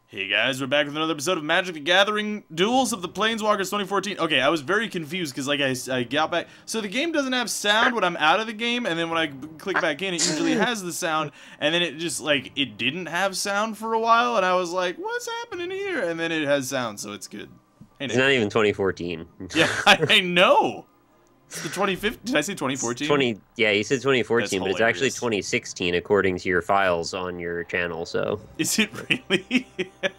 Hey guys, we're back with another episode of Magic the Gathering Duels of the Planeswalkers 2014. Okay, I was very confused because like I got back. So the game doesn't have sound when I'm out of the game, and then when I click back in, it usually has the sound, and then it just like, it didn't have sound for a while, and I was like, what's happening here? And then it has sound, so it's good. Hey, it's not even 2014. Yeah, I know. It's the 2015. Did I say 2014? Yeah, you said 2014, but it's actually hilarious. 2016 according to your files on your channel. So Is it really?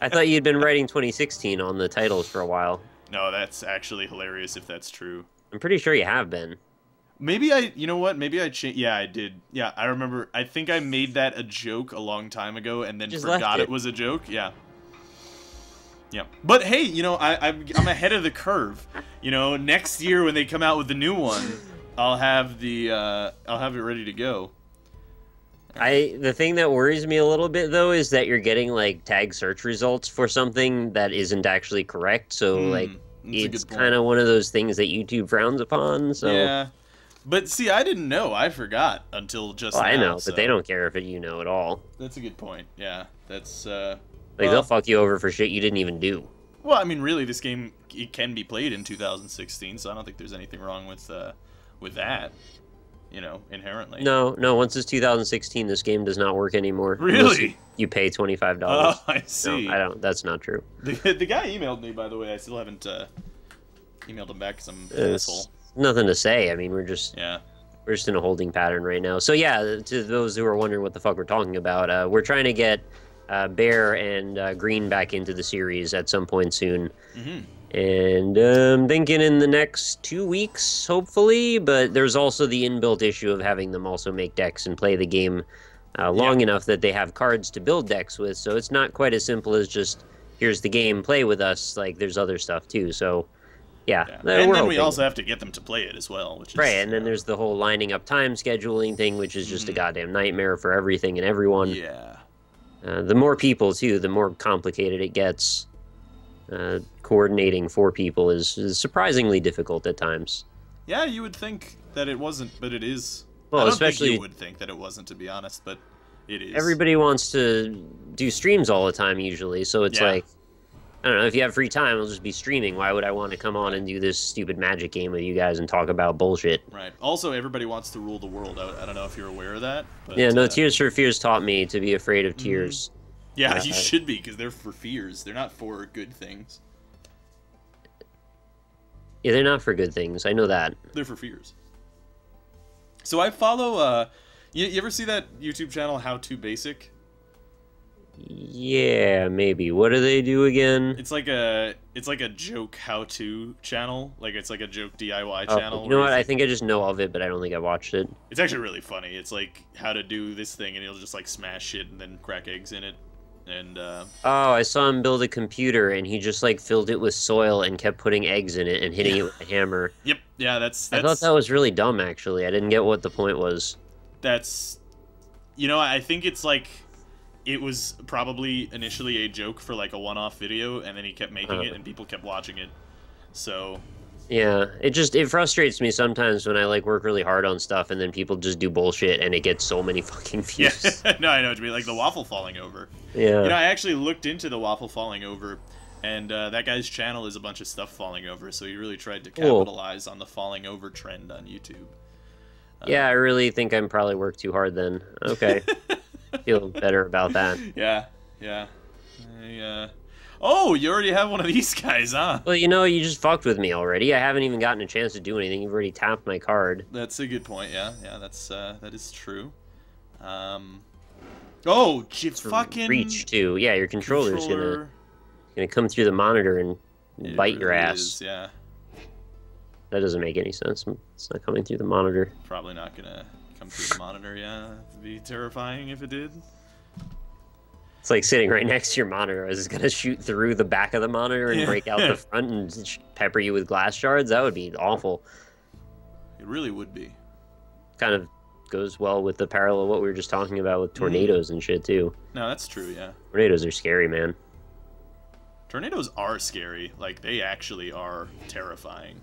I thought you'd been writing 2016 on the titles for a while. No, that's actually hilarious if that's true. I'm pretty sure you have been. Maybe you know what? Maybe I changed. Yeah, I did. Yeah, I remember. I think I made that a joke a long time ago and then Just forgot left it. it was a joke. Yeah. Yeah. But hey, you know, I'm ahead of the curve. You know, next year when they come out with the new one, I'll have it ready to go. The thing that worries me a little bit though is that you're getting like tag search results for something that isn't actually correct. So like it's kind of one of those things that YouTube frowns upon. So yeah. But see, I didn't know. I forgot until just now. I know, so. but they don't care if you know at all. That's a good point. Yeah. That's Like, they'll fuck you over for shit you didn't even do. Well, I mean, really, this game, it can be played in 2016, so I don't think there's anything wrong with that, you know, inherently. No, once it's 2016, this game does not work anymore. Really? You pay $25. Oh, I see. No, I don't. That's not true. The guy emailed me, by the way. I still haven't emailed him back because I'm an asshole. Nothing to say. I mean, we're just in a holding pattern right now. So yeah, to those who are wondering what the fuck we're talking about, we're trying to get Bear and Green back into the series at some point soon. And I'm thinking in the next 2 weeks, hopefully, but there's also the inbuilt issue of having them also make decks and play the game long enough that they have cards to build decks with, so it's not quite as simple as just, here's the game, play with us. Like, there's other stuff too, so yeah. And then we also have to get them to play it as well, which is... Right, and then there's the whole lining up time scheduling thing, which is just a goddamn nightmare for everything and everyone. Yeah. The more people, too, the more complicated it gets. Coordinating 4 people is surprisingly difficult at times. Yeah, you would think that it wasn't, but it is. Well, I don't especially think you would think that it wasn't, to be honest, but it is. Everybody wants to do streams all the time, usually, so it's like, I don't know, if you have free time, I'll just be streaming. Why would I want to come on and do this stupid Magic game with you guys and talk about bullshit? Right. Also, everybody wants to rule the world. I don't know if you're aware of that. But, yeah, no, Tears for Fears taught me to be afraid of tears. Yeah, you should be, because they're for fears. They're not for good things. Yeah, they're not for good things. I know that. They're for fears. So I follow, you ever see that YouTube channel, How To Basic? Yeah, maybe. What do they do again? It's like a joke how-to channel. Like, it's like a joke DIY channel. You know what? I think I just know of it, but I don't think I watched it. It's actually really funny. It's like how to do this thing, and he'll just like smash shit and then crack eggs in it. And oh, I saw him build a computer, and he just like filled it with soil and kept putting eggs in it and hitting it with a hammer. Yep. Yeah, that's. I thought that was really dumb. Actually, I didn't get what the point was. That's, you know, I think it's like, it was probably initially a joke for like a one-off video, and then he kept making it, and people kept watching it. So. Yeah, it frustrates me sometimes when I like work really hard on stuff, and then people just do bullshit, and it gets so many fucking views. Yeah, no, I know what you mean. Like the waffle falling over. Yeah. You know, I actually looked into the waffle falling over, and that guy's channel is a bunch of stuff falling over, so he really tried to capitalize on the falling over trend on YouTube. Yeah, I really think I'm probably worked too hard then. Okay. Feel better about that. Yeah, yeah. Oh, you already have one of these guys, huh? Well, you know, you just fucked with me already. I haven't even gotten a chance to do anything. You've already tapped my card. That's a good point, yeah. Yeah, that is true. Oh, fucking... Reach, too. Yeah, your controller's gonna come through the monitor and bite your ass. Is, yeah. That doesn't make any sense. It's not coming through the monitor. Probably not gonna come through the monitor, yeah. It'd be terrifying if it did. It's like sitting right next to your monitor. Is it gonna shoot through the back of the monitor and break out the front and pepper you with glass shards? That would be awful. It really would be. Kind of goes well with the parallel of what we were just talking about with tornadoes and shit, too. No, that's true, yeah. Tornadoes are scary, man. Tornadoes are scary. Like, they actually are terrifying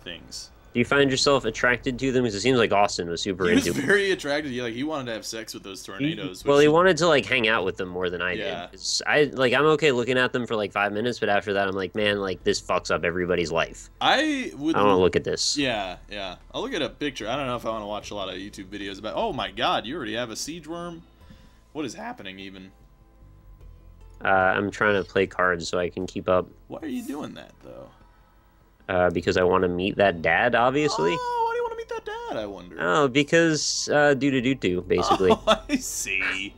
things. Do you find yourself attracted to them? Because it seems like Austin was super into. He was very attracted. He wanted to have sex with those tornadoes. Well, he wanted to like hang out with them more than I did. I'm okay looking at them for like 5 minutes, but after that, I'm like, man, like this fucks up everybody's life. I don't want to look at this. Yeah. I'll look at a picture. I don't know if I want to watch a lot of YouTube videos about. Oh my God, you already have a siege worm. What is happening even? I'm trying to play cards so I can keep up. Why are you doing that though? Because I want to meet that dad, obviously. Oh, why do you want to meet that dad, I wonder? Oh, because do basically. Oh, I see.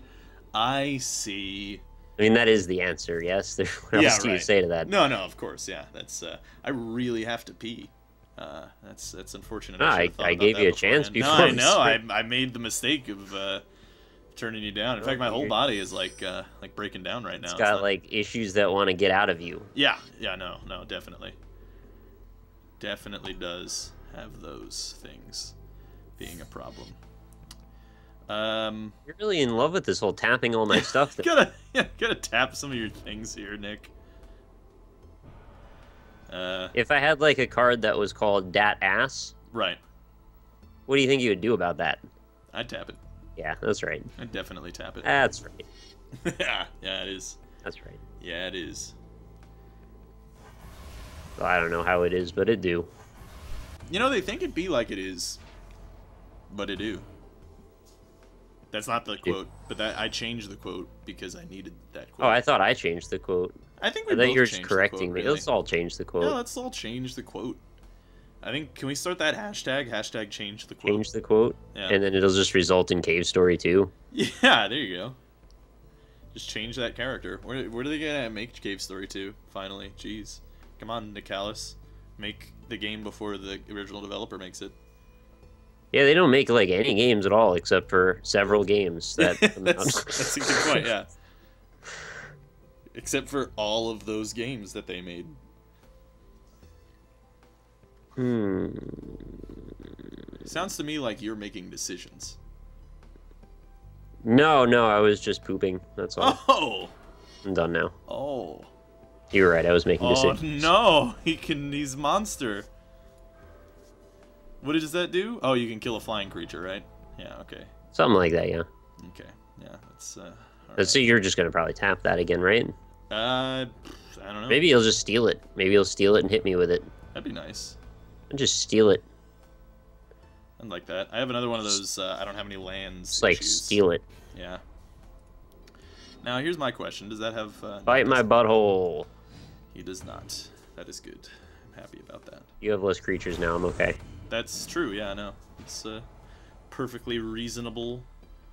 I mean, that is the answer, yes? What else do you say to that? No, of course, yeah. That's, I really have to pee. That's unfortunate. I gave you a chance before. No, I know. I made the mistake of turning you down. In fact, my whole body is like breaking down right now. It's got like issues that want to get out of you. Yeah, no, definitely. Definitely does have those things being a problem. You're really in love with this whole tapping all my stuff. gotta tap some of your things here, Nick. If I had like a card that was called Dat Ass, right? What do you think you would do about that? I'd tap it. Yeah, that's right. I'd definitely tap it. That's right. yeah, it is. That's right. Yeah, it is. Well, I don't know how it is, but it do. You know, they think it be like it is, but it do. That's not the quote, but I changed the quote because I needed that quote. Oh, I thought I changed the quote. I think we both you're changed correcting the quote, me. really. Let's all change the quote. Yeah, let's all change the quote. I think, can we start that hashtag? Hashtag change the quote. Change the quote? Yeah. And then it'll just result in Cave Story 2? Yeah, there you go. Just change that character. Where do they get make Cave Story 2, finally? Jeez. Come on, Nicalis. Make the game before the original developer makes it. Yeah, they don't make, like, any games at all, except for several games that come out. That's a good point, yeah. Except for all of those games that they made. Sounds to me like you're making decisions. No, I was just pooping. That's all. Oh! I'm done now. Oh. You were right, I was making decisions. Oh, no! He's monster. What does that do? Oh, you can kill a flying creature, right? Yeah, okay. Something like that, yeah. Okay, yeah, that's, right. So you're just gonna probably tap that again, right? I don't know. Maybe he'll just steal it. Maybe he'll steal it and hit me with it. That'd be nice. I'll just steal it. I'd like that. I have another one of those, I don't have any lands It's like, steal it. Yeah. Now, here's my question. Does that have... Bite my butthole. He does not. That is good. I'm happy about that. You have less creatures now. I'm okay. That's true, yeah, I know. It's perfectly reasonable.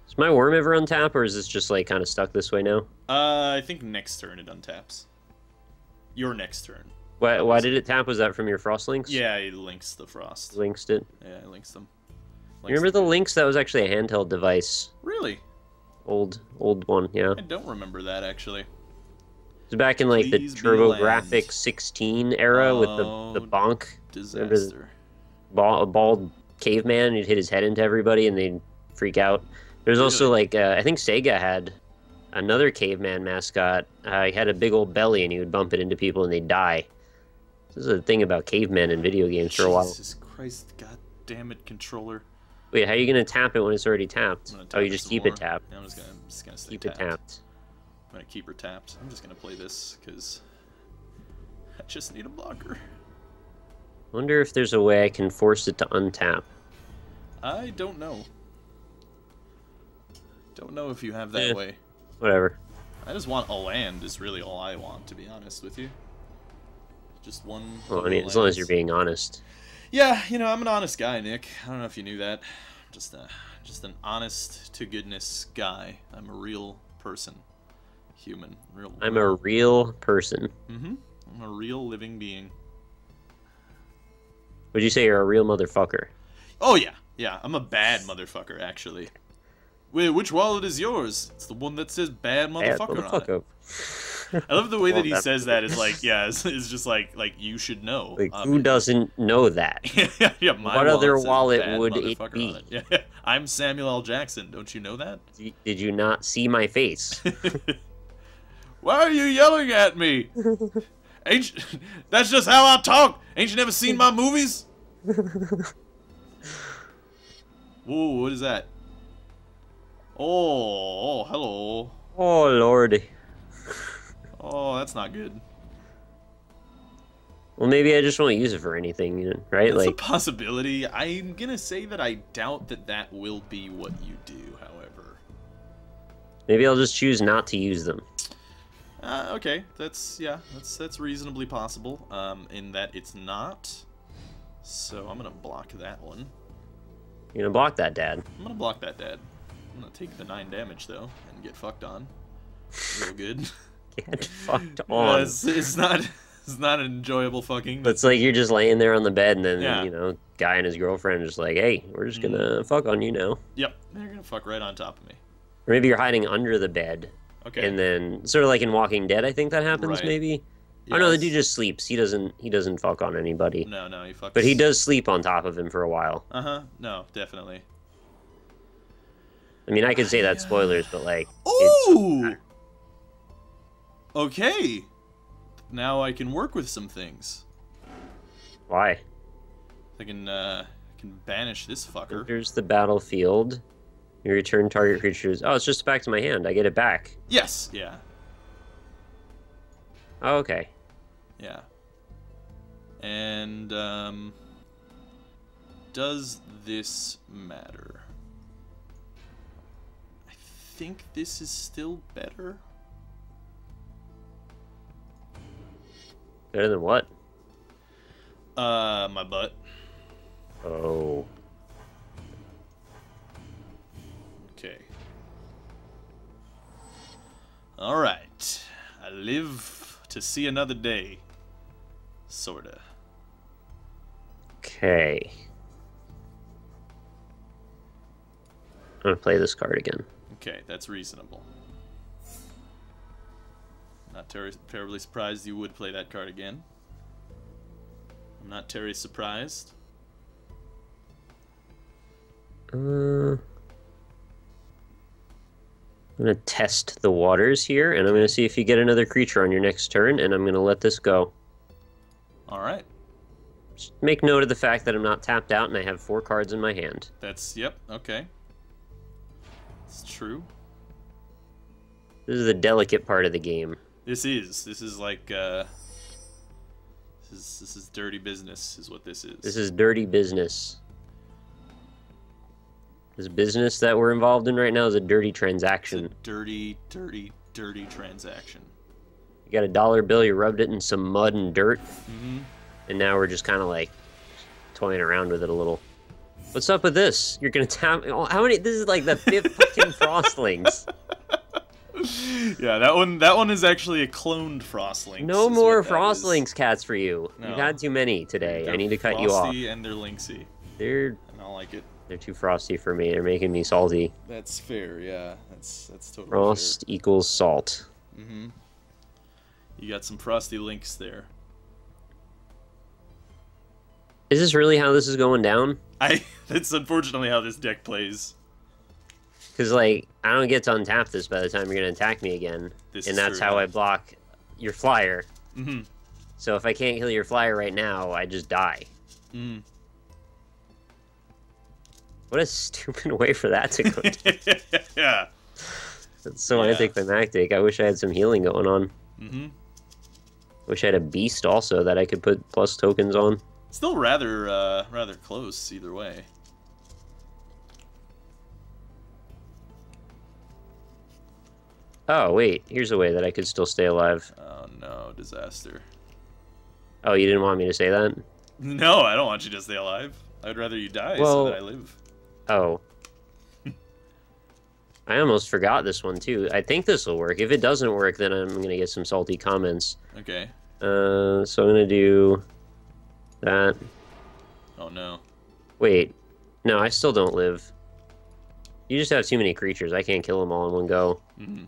Is my worm ever untap, or is this just, like, kind of stuck this way now? I think next turn it untaps. Your next turn. Why did it tap? Was that from your frost links? Yeah, it links the frost. Links it? Yeah, it links them. You remember the links? That was actually a handheld device. Really? Old one, yeah. I don't remember that, actually. It's back in, like, the TurboGrafx 16 era with the bonk. Disaster. A bald caveman, he'd hit his head into everybody and they'd freak out. There's also, like, I think Sega had another caveman mascot. He had a big old belly and he would bump it into people and they'd die. This is a thing about cavemen in video games for a while. Jesus Christ, god damn it, controller. Wait, how are you going to tap it when it's already tapped? Oh, you just keep it tapped. Yeah, I'm just gonna stay keep tapped. it tapped. I'm gonna keep her tapped. I'm just gonna play this, because I just need a blocker. Wonder if there's a way I can force it to untap. I don't know. Don't know if you have that way. Whatever. I just want a land is really all I want, to be honest with you. Just one. Well, I mean, as long as you're being honest. Yeah, you know, I'm an honest guy, Nick. I don't know if you knew that. Just an honest to goodness guy. I'm a real person. Human. I'm a real person. Mm-hmm. I'm a real living being. Would you say you're a real motherfucker? Oh, yeah. Yeah, I'm a bad motherfucker, actually. Wait, which wallet is yours? It's the one that says bad motherfucker on it. I love the way that he says that. Is like, yeah, it's just like you should know. Like, who doesn't know that? Yeah, my what other says wallet bad would it motherfucker be? on it. Yeah, I'm Samuel L. Jackson. Don't you know that? Did you not see my face? Why are you yelling at me? That's just how I talk. Ain't you never seen my movies? Whoa, what is that? Oh, hello. Oh, lordy. Oh, that's not good. Well, maybe I just won't use it for anything, right? That's like a possibility. I'm gonna say that I doubt that that will be what you do, however. Maybe I'll just choose not to use them. Okay, that's reasonably possible. In that it's not. So I'm gonna block that one. You're gonna block that, Dad. I'm gonna block that, Dad. I'm gonna take the 9 damage though and get fucked on. Real good. Get fucked on. It's not an enjoyable fucking. It's like you're just laying there on the bed, and then you know, guy and his girlfriend are just like, "Hey, we're just gonna fuck on you now." Yep, they're gonna fuck right on top of me. Or maybe you're hiding under the bed. Okay. And then, sort of like in Walking Dead, I think that happens. Right. Maybe. Yes. Oh no, the dude just sleeps. He doesn't fuck on anybody. No, he fucks. But he does sleep on top of him for a while. No, definitely. I mean, I could say that's spoilers, but like. Ooh. Okay. Now I can work with some things. Why? I can banish this fucker. Here's the battlefield. You return target creatures. Oh, it's just back to my hand. I get it back. Yes. Yeah. Oh, okay. Yeah. And does this matter? I think this is still better. Better than what? My butt. Oh. Okay. All right. I live to see another day. Sorta. Okay. I'm gonna play this card again. Okay, that's reasonable. Not terribly surprised you would play that card again. I'm not terribly surprised. I'm gonna test the waters here, and I'm gonna see if you get another creature on your next turn, and I'm gonna let this go. Alright. Just make note of the fact that I'm not tapped out and I have 4 cards in my hand. That's, yep, okay. It's true. This is the delicate part of the game. This is like, this is dirty business, is what this is. This is dirty business. This business that we're involved in right now is a dirty transaction. It's a dirty, dirty, dirty transaction. You got a dollar bill, you rubbed it in some mud and dirt, Mm-hmm. and now we're just kind of like toying around with it a little. What's up with this? You're gonna tap. How many? This is like the 5th fucking Frostlings. Yeah, that one is actually a cloned Frostling. No more Frostlings cats for you. No. You've had too many today. I need to cut you off. Frosty and they're Lynxy. They're I don't like it. They're too frosty for me. They're making me salty. That's fair, yeah. That's totally Frost equals salt. fair. Mm-hmm. You got some frosty links there. Is this really how this is going down? That's unfortunately how this deck plays. Because, like, I don't get to untap this by the time you're going to attack me again. And that's how I block your flyer. Mm-hmm. So if I can't kill your flyer right now, I just die. Mm. What a stupid way for that to go down. Yeah. That's so anticlimactic. I wish I had some healing going on. Mm-hmm. Wish I had a beast also that I could put plus tokens on. Still rather close either way. Oh, wait. Here's a way that I could still stay alive. Oh, no. Disaster. Oh, you didn't want me to say that? No, I don't want you to stay alive. I'd rather you die so that I live. Oh. I almost forgot this one, too. I think this will work. If it doesn't work, then I'm going to get some salty comments. Okay. So I'm going to do that. Oh, no. Wait. No, I still don't live. You just have too many creatures. I can't kill them all in one go. Mm-hmm.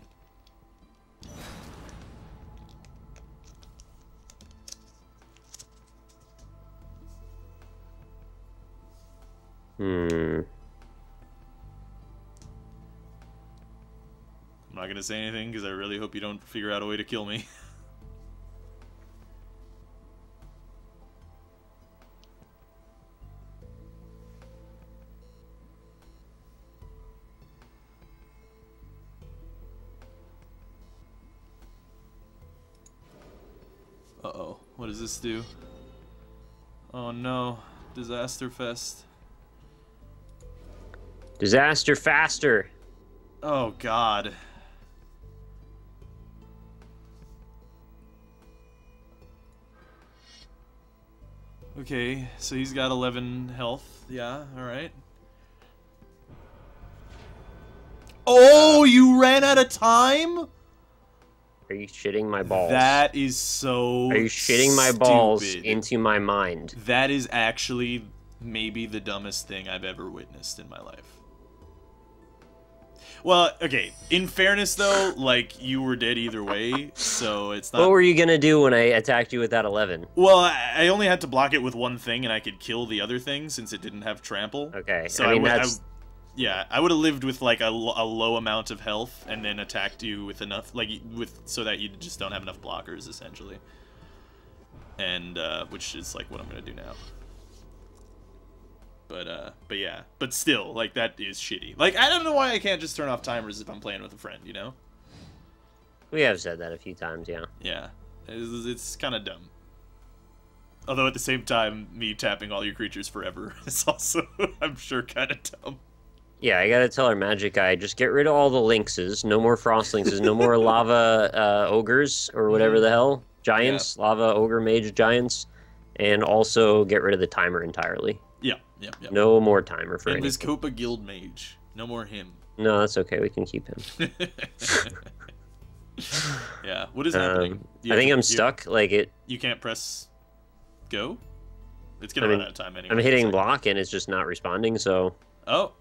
I'm not going to say anything because I really hope you don't figure out a way to kill me. Uh-oh. What does this do? Oh no. Disaster Fest. Disaster faster. Oh god. Okay, so he's got 11 health. Yeah, alright. Oh, you ran out of time? Are you shitting my balls? That is so Are you shitting my balls stupid. into my mind? That is actually maybe the dumbest thing I've ever witnessed in my life. Well, okay, in fairness though, like, you were dead either way, so it's not... What were you gonna do when I attacked you with that 11? Well, I only had to block it with one thing, and I could kill the other thing since it didn't have trample. Okay, so I mean, that's... yeah, I would have lived with, like, a low amount of health, and then attacked you with enough, like, so that you just don't have enough blockers, essentially. And, which is, like, what I'm gonna do now. But yeah. But still, like, that is shitty. Like, I don't know why I can't just turn off timers if I'm playing with a friend, you know? We have said that a few times, yeah. Yeah. It's kind of dumb. Although, at the same time, me tapping all your creatures forever is also, I'm sure, kind of dumb. Yeah, I gotta tell our magic guy, just get rid of all the lynxes. No more frostlynxes, no more lava ogres, or whatever the hell. Giants, lava ogre mage giants. And also get rid of the timer entirely. Yeah. No more timer for anything. And Vizcopa Guild Mage. No more him. No, that's okay. We can keep him. Yeah. What is happening? I think I'm stuck. Like it. You can't press go? It's gonna run out of time anyway. I'm hitting block and it's just not responding, so... Oh.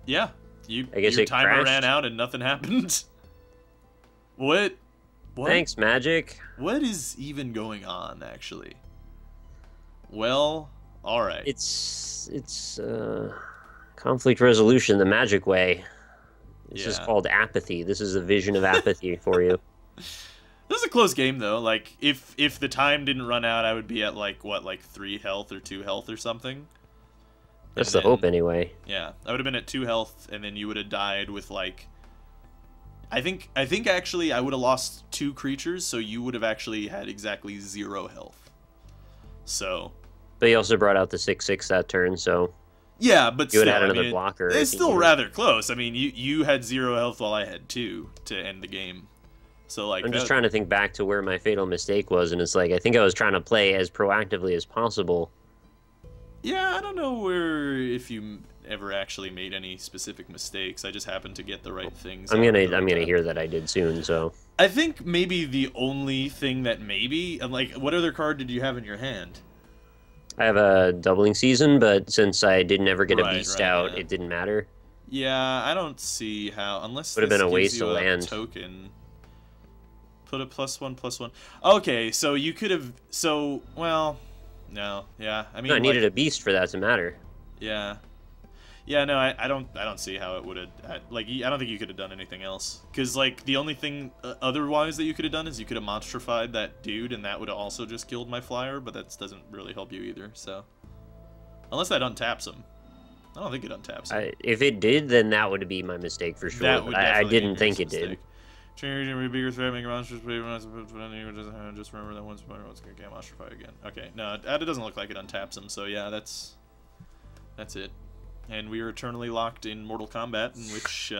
Yeah. I guess your it timer crashed. ran out and nothing happened. What? Thanks, Magic. What is even going on, actually? Well, alright. It's conflict resolution the magic way. This is called apathy. This is a vision of apathy for you. This is a close game, though. Like, if the time didn't run out, I would be at, like, what, like 3 health or 2 health or something? That's the hope, anyway. Yeah, I would have been at 2 health, and then you would have died with, like... I think actually, I would have lost 2 creatures, so you would have actually had exactly 0 health. So... But he also brought out the 6/6 that turn, so... Yeah, but you would still, have had another blocker. It's still rather close. I mean, you had 0 health while I had 2 to end the game. So, like... I'm just trying to think back to where my fatal mistake was, and it's like, I think I was trying to play as proactively as possible. Yeah, I don't know if you ever actually made any specific mistakes. I just happened to get the right things. I'm gonna hear that I did soon, so... I think maybe the only thing that maybe... Like, what other card did you have in your hand? I have a doubling season, but since I didn't ever get a beast out, it didn't matter. Yeah, I don't see how... Unless would have been a waste of land. Token. Put a +1/+1. Okay, so you could have... So, well... No, yeah. I mean, no, I needed a beast for that to matter. Yeah. Yeah, no, I don't see how it would have... Like, I don't think you could have done anything else. Because, like, the only thing otherwise that you could have done is you could have monstrified that dude, and that would have also just killed my flyer, but that doesn't really help you either, so... Unless that untaps him. I don't think it untaps him. If it did, then that would be my mistake for sure, That would but I didn't think it mistake. did. Change a bigger threat, make a monstrous play, just remember that once gonna get monstrify again. Okay, no, it doesn't look like it untaps him, so yeah, that's it. And we are eternally locked in Mortal Kombat, in which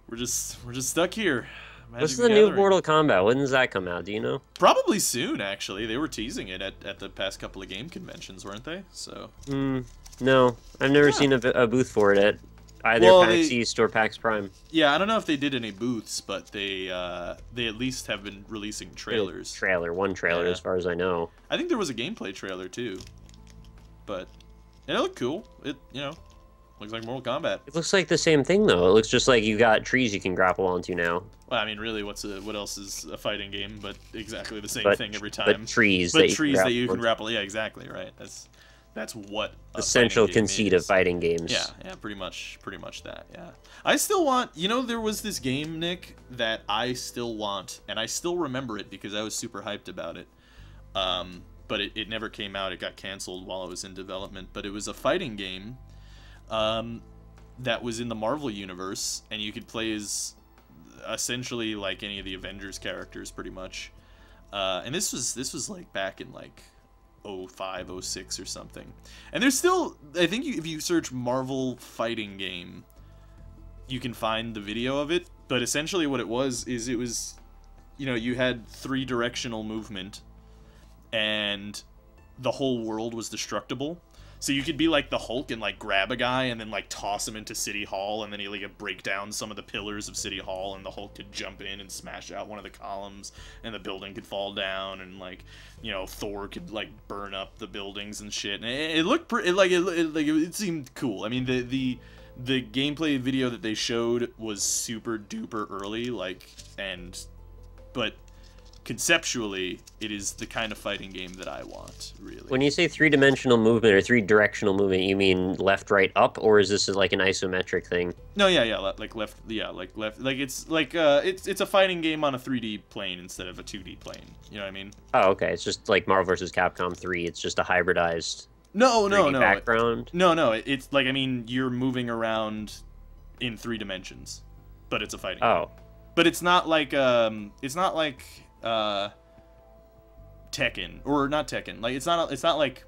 we're just stuck here. What's the new Mortal Kombat? When does that come out? Do you know? Probably soon, actually. They were teasing it at the past couple of game conventions, weren't they? So. No, I've never seen a booth for it at either PAX East or PAX Prime. Yeah, I don't know if they did any booths, but they at least have been releasing trailers. One trailer, as far as I know. I think there was a gameplay trailer too, but it looked cool. It looks like Mortal Kombat. It looks like the same thing though. It looks just like you got trees you can grapple onto now. Well, I mean, really, what else is a fighting game but exactly the same thing every time? But trees that you can grapple. Yeah, exactly right. That's what essential conceit of fighting games. Yeah, pretty much that. Yeah, I still want. There was this game, Nick, that I still want, and I still remember it because I was super hyped about it. But it never came out. It got canceled while it was in development. But it was a fighting game, that was in the Marvel universe, and you could play as essentially like any of the Avengers characters, pretty much. and this was like back in like 05, 06 or something. And there's still, I think if you search Marvel fighting game, you can find the video of it. But essentially what it was, you know, you had 3-directional movement, and the whole world was destructible. So you could be like the Hulk and like grab a guy and then like toss him into City Hall, and then he like break down some of the pillars of City Hall, and the Hulk could jump in and smash out one of the columns, and the building could fall down, and like, you know, Thor could like burn up the buildings and shit. And it looked pretty, it seemed cool. I mean, the gameplay video that they showed was super duper early, but conceptually, it is the kind of fighting game that I want, really. When you say 3-dimensional movement or 3-directional movement, you mean left, right, up, or is this like an isometric thing? No, yeah, like left, like it's like it's a fighting game on a 3D plane instead of a 2D plane. You know what I mean? Oh, okay. It's just like Marvel vs. Capcom 3. It's just a hybridized. No. Background. No. It's like, I mean, you're moving around in 3 dimensions, but it's a fighting game. But it's not like Tekken, or not Tekken. Like it's not like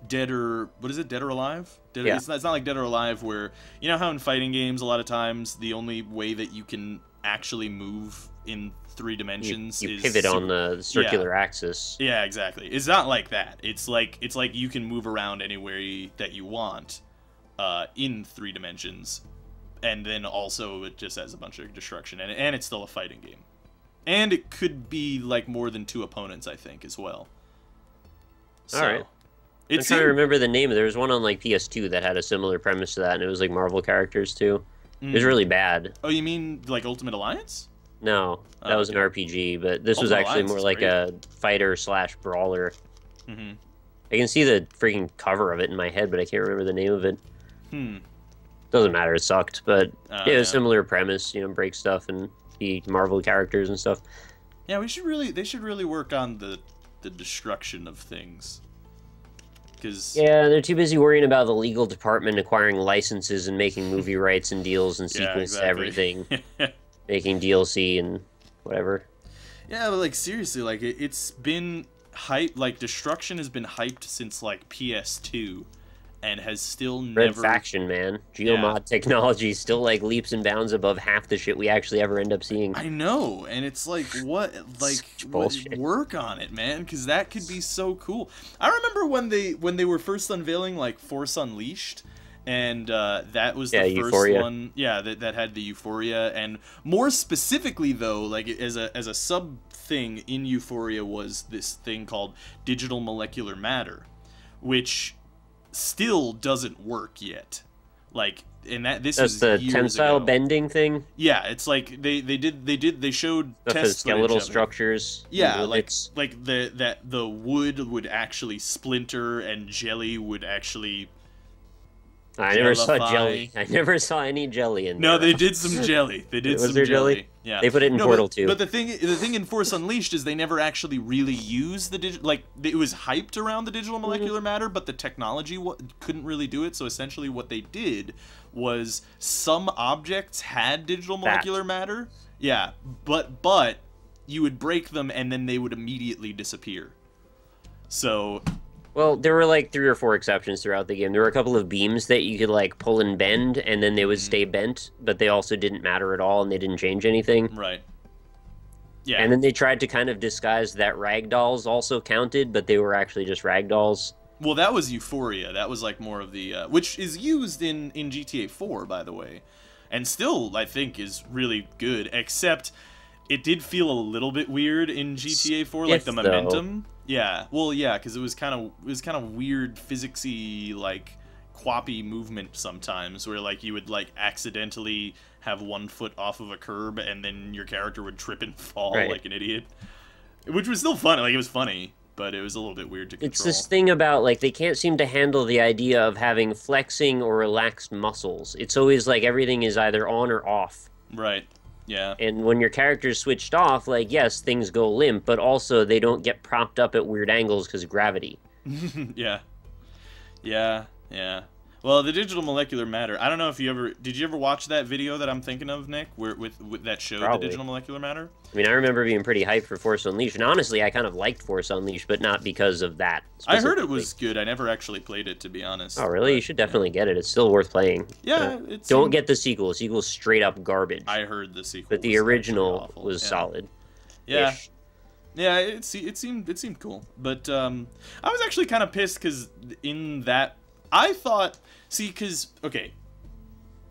Dead or Alive? Yeah. It's not like Dead or Alive, where, you know how in fighting games a lot of times the only way that you can actually move in 3 dimensions you is pivot on the circular axis. Yeah, exactly. It's not like that. It's like you can move around anywhere that you want in 3 dimensions, and then also it just has a bunch of destruction, and it's still a fighting game. And it could be like more than 2 opponents, I think, as well. So, Alright. I'm trying to remember the name. There was one on like PS2 that had a similar premise to that, and it was like Marvel characters too. It was really bad. Oh, you mean like Ultimate Alliance? No, that was an RPG, but this was actually more like a fighter/brawler. I can see the freaking cover of it in my head, but I can't remember the name of it. Doesn't matter, it sucked, but yeah, it was a similar premise, you know, break stuff and be Marvel characters and stuff. Yeah, they should really work on the destruction of things. Yeah, they're too busy worrying about the legal department acquiring licenses and making movie rights and deals and sequels to everything. Making DLC and whatever. Yeah, but like seriously, like it's been hyped, like destruction has been hyped since like PS2, and has still never... Red Faction, man. Geomod technology still like leaps and bounds above half the shit we actually ever end up seeing. I know, and it's like, what, like, work on it, man, because that could be so cool. I remember when they were first unveiling like Force Unleashed, and that was the first Euphoria. one, that had the Euphoria, and more specifically though, like as a sub thing in Euphoria was this thing called digital molecular matter, which still doesn't work yet. Like, and this was the years tensile ago. bending thing. Yeah, it's like they showed test skeletal structures. Yeah, like the wood would actually splinter and jelly would actually... I never saw jelly. I never saw any jelly in there. No, they did some jelly. They did some jelly. Yeah, they put it in Portal 2. But the thing in Force Unleashed is they never actually really used the digital. Like, it was hyped around the digital molecular matter, but the technology couldn't really do it. So essentially, what they did was some objects had digital molecular matter. Yeah, but you would break them and then they would immediately disappear. So... Well, there were like 3 or 4 exceptions throughout the game. There were a couple of beams that you could like pull and bend, and then they would stay bent, but they also didn't matter at all, and they didn't change anything. Right. Yeah. And then they tried to kind of disguise that ragdolls also counted, but they were actually just ragdolls. Well, that was Euphoria. That was like more of the which is used in GTA 4, by the way, and still I think is really good. Except it did feel a little bit weird in GTA 4, like the momentum. Yeah, well, yeah, because it was kind of weird, physicsy, like quappy movement sometimes, where like you would like accidentally have 1 foot off of a curb, and then your character would trip and fall like an idiot, which was still fun. Like, it was funny, but it was a little bit weird to control. It's this thing about like they can't seem to handle the idea of having flexing or relaxed muscles. It's always like everything is either on or off. Right. Yeah. And when your character's switched off, like, yes, things go limp, but also they don't get propped up at weird angles because of gravity. Yeah. Yeah, yeah. Well, the digital molecular matter. I don't know if did you ever watch that video that I'm thinking of, Nick, where with that showed the digital molecular matter? I mean, I remember being pretty hyped for Force Unleashed, and honestly, I kind of liked Force Unleashed, but not because of that. I heard it was good. I never actually played it, to be honest. Oh, really? You should definitely get it. It's still worth playing. Yeah, don't get the sequel. The sequel's straight up garbage. I heard the sequel, but the original was solid. Yeah. Yeah, it seemed cool, but I was actually kind of pissed because in that I thought, okay,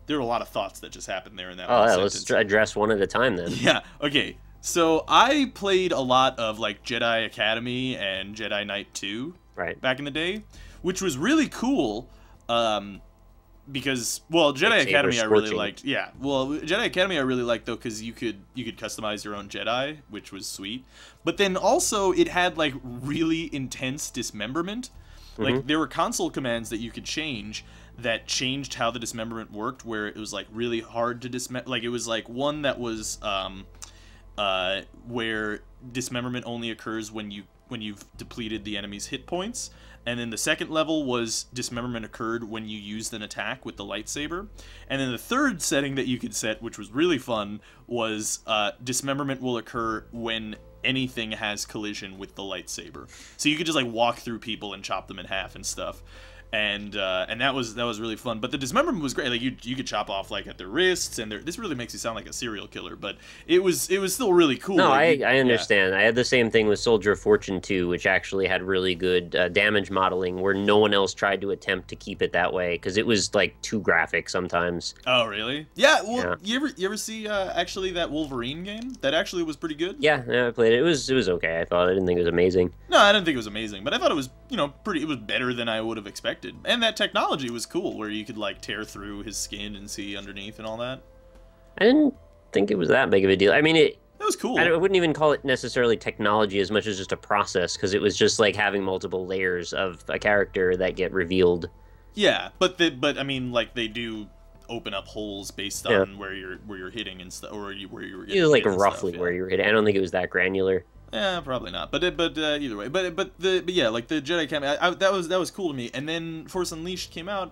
there were a lot of thoughts that just happened there in that. Oh, yeah, let's address one at a time then. Yeah, okay. So I played a lot of like Jedi Academy and Jedi Knight 2 back in the day, which was really cool. Because Jedi Academy I really liked. Yeah, Jedi Academy I really liked though because you could customize your own Jedi, which was sweet. But then also it had like really intense dismemberment. Like there were console commands that you could change that changed how the dismemberment worked, where it was like really hard to dismember. Like it was like one that was where dismemberment only occurs when you've depleted the enemy's hit points. And then the second level was dismemberment occurred when you used an attack with the lightsaber. And then the third setting that you could set, which was really fun, was dismemberment will occur when anything has collision with the lightsaber. So you could just like walk through people and chop them in half and stuff. And that was really fun. But the dismemberment was great. Like you could chop off like at their wrists, and this really makes you sound like a serial killer. But it was still really cool. No, like, I understand. Yeah. I had the same thing with Soldier of Fortune 2, which actually had really good damage modeling, where no one else tried to attempt to keep it that way because it was like too graphic sometimes. Oh really? Yeah. Well, yeah. You ever see actually that Wolverine game? That actually was pretty good. Yeah, I played it. It was okay. I thought. I didn't think it was amazing. No, I didn't think it was amazing, but I thought it was it was better than I would have expected. And that technology was cool, where you could like tear through his skin and see underneath and all that. I didn't think it was that big of a deal. I mean, it was cool. I wouldn't even call it necessarily technology as much as just a process, because it was just like having multiple layers of a character that get revealed. Yeah, but I mean, like they do open up holes based on where you're hitting and stuff, or where you were getting like roughly where you were hitting. I don't think it was that granular. Yeah, probably not. But either way. But yeah, like the Jedi Academy, that was cool to me. And then Force Unleashed came out,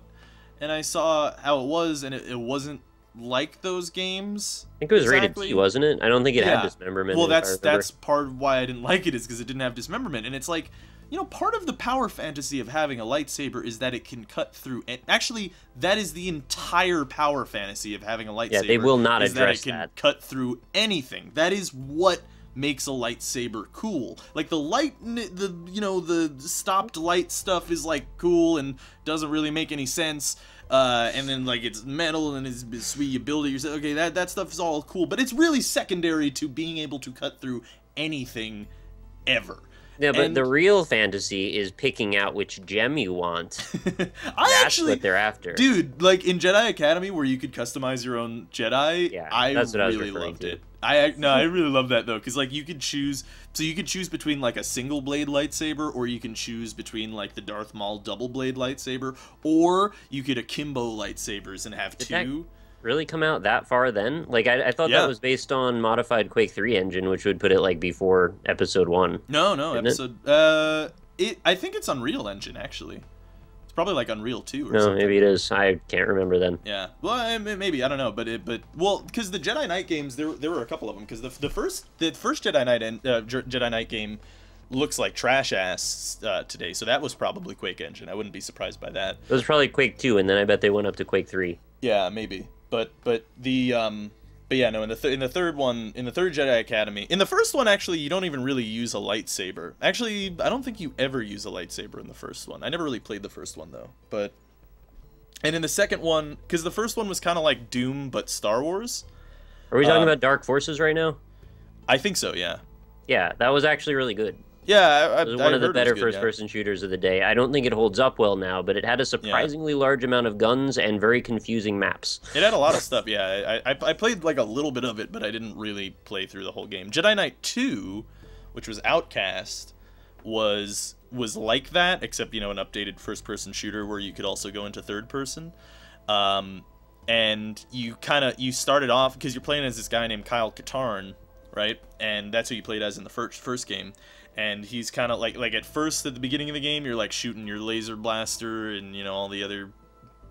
and I saw how it was, and it wasn't like those games. I think it was rated T, wasn't it? I don't think it had dismemberment. Well, that's part of why I didn't like it, is because it didn't have dismemberment. And it's like, part of the power fantasy of having a lightsaber is that it can cut through. And actually, that is the entire power fantasy of having a lightsaber. Yeah, they will not address that. It can cut through anything. That is what makes a lightsaber cool. Like the stopped light stuff is like cool and doesn't really make any sense. And then like it's metal and it's sweet, you build it yourself. Okay, that stuff is all cool, but it's really secondary to being able to cut through anything ever. Yeah, but the real fantasy is picking out which gem you want. That's what they're after. Dude, like in Jedi Academy where you could customize your own Jedi, I really loved it. I really love that though, because like you could choose between like a single blade lightsaber, or you can choose between like the Darth Maul double blade lightsaber, or you could akimbo lightsabers and have two. Really come out that far then? Like I thought that was based on modified Quake 3 engine, which would put it like before Episode 1. No, Episode I think it's Unreal Engine actually. It's probably like Unreal 2 or something. No, maybe it is. I can't remember then. Yeah. Well, maybe, I don't know, but because the Jedi Knight games, there were a couple of them, because the first Jedi Knight game looks like trash ass today. So that was probably Quake Engine. I wouldn't be surprised by that. It was probably Quake 2, and then I bet they went up to Quake 3. Yeah, maybe. But yeah, no, in the third one, in the third Jedi Academy, in the first one, actually, you don't even really use a lightsaber. Actually, I don't think you ever use a lightsaber in the first one. I never really played the first one, though. And in the second one, because the first one was kind of like Doom, but Star Wars. Are we talking about Dark Forces right now? I think so, yeah. Yeah, that was actually really good. Yeah, it was one of the better first-person shooters of the day. I don't think it holds up well now, but it had a surprisingly large amount of guns and very confusing maps. It had a lot of stuff, yeah. I played like a little bit of it, but I didn't really play through the whole game. Jedi Knight 2, which was Outcast, was like that, except, an updated first-person shooter where you could also go into third-person. And you started off, because you're playing as this guy named Kyle Katarn, right? And that's who you played as in the first game. And he's kind of like at first, at the beginning of the game, you're like shooting your laser blaster and all the other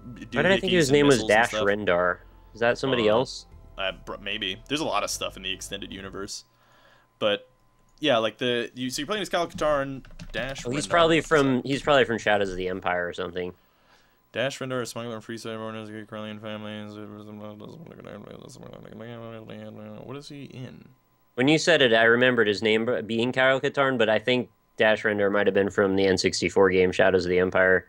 Why did I think his name was Dash Rendar? Is that somebody else? Maybe. There's a lot of stuff in the extended universe, but yeah, like so you're playing as Kyle Katarn. Dash. Oh, he's probably from Shadows of the Empire or something. Dash Rendar, a smuggler and free side, everyone has a good Corellian family. What is he in? When you said it, I remembered his name being Kyle Katarn, but I think Dash Rendar might have been from the N64 game Shadows of the Empire.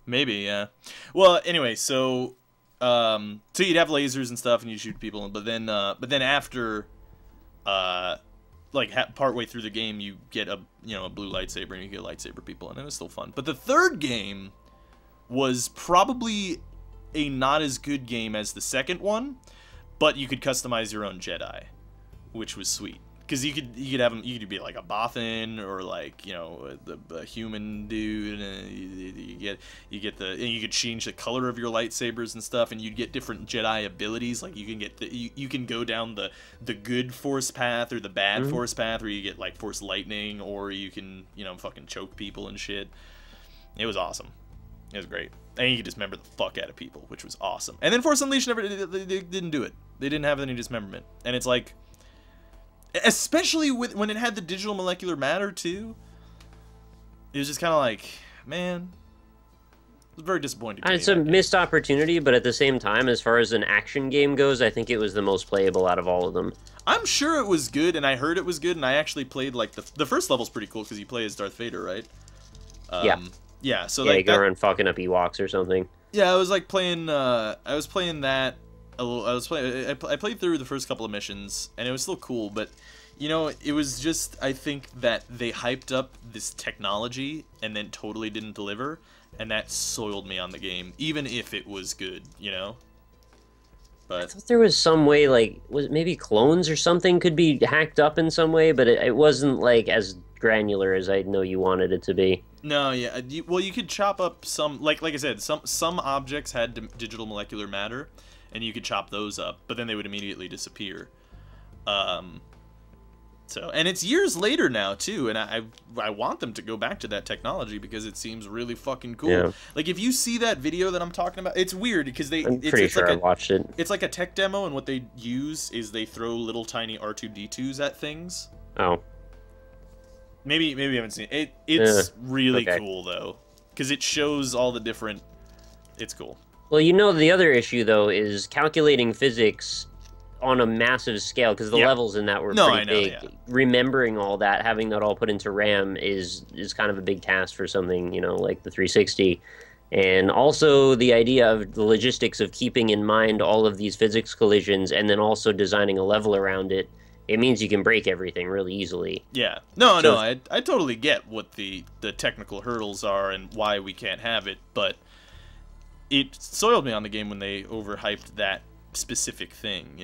Maybe, yeah. Well, anyway, so you'd have lasers and stuff, and you shoot people, but then after, partway through the game, you get a blue lightsaber, and you get lightsaber people, and it was still fun. But the third game was probably a not as good game as the second one, but you could customize your own Jedi, which was sweet. Because you could have them, you could be like a Bothan or like a human dude, and you could change the color of your lightsabers and stuff, and you'd get different Jedi abilities. Like you can go down the good Force path or the bad Force path, where you get like Force lightning, or you can fucking choke people and shit. It was awesome. It was great, and you could dismember the fuck out of people, which was awesome. And then Force Unleashed they didn't do it. They didn't have any dismemberment, and it's like. Especially when it had the digital molecular matter too, it was just kind of like, man, it was very disappointing. It's a missed opportunity, but at the same time, as far as an action game goes, I think it was the most playable out of all of them. I'm sure it was good, and I heard it was good, and I actually played like the first level's pretty cool because you play as Darth Vader, right? Yeah. So you go around fucking up Ewoks or something. Yeah, I was like playing. I was playing that. I played through the first couple of missions, and it was still cool, but it was just, I think that they hyped up this technology and then totally didn't deliver, and that soiled me on the game, even if it was good, But I thought there was some way, like, maybe clones or something could be hacked up in some way, but it wasn't like as granular as I know you wanted it to be. No, yeah, well, you could chop up some, like I said, some objects had digital molecular matter, and you could chop those up, but then they would immediately disappear. And it's years later now too, and I want them to go back to that technology because it seems really fucking cool. Yeah. Like if you see that video that I'm talking about, it's weird because I'm pretty sure I watched it. It's like a tech demo, and what they use is they throw little tiny R2-D2s at things. Oh. Maybe you haven't seen it. It's really cool though, because it shows all the different. It's cool. Well, the other issue, though, is calculating physics on a massive scale, because the levels in that were pretty big. Yeah. Remembering all that, having that all put into RAM is kind of a big task for something, like the 360. And also the idea of the logistics of keeping in mind all of these physics collisions and then also designing a level around it. It means you can break everything really easily. Yeah. No, I totally get what the technical hurdles are and why we can't have it, but it soiled me on the game when they overhyped that specific thing,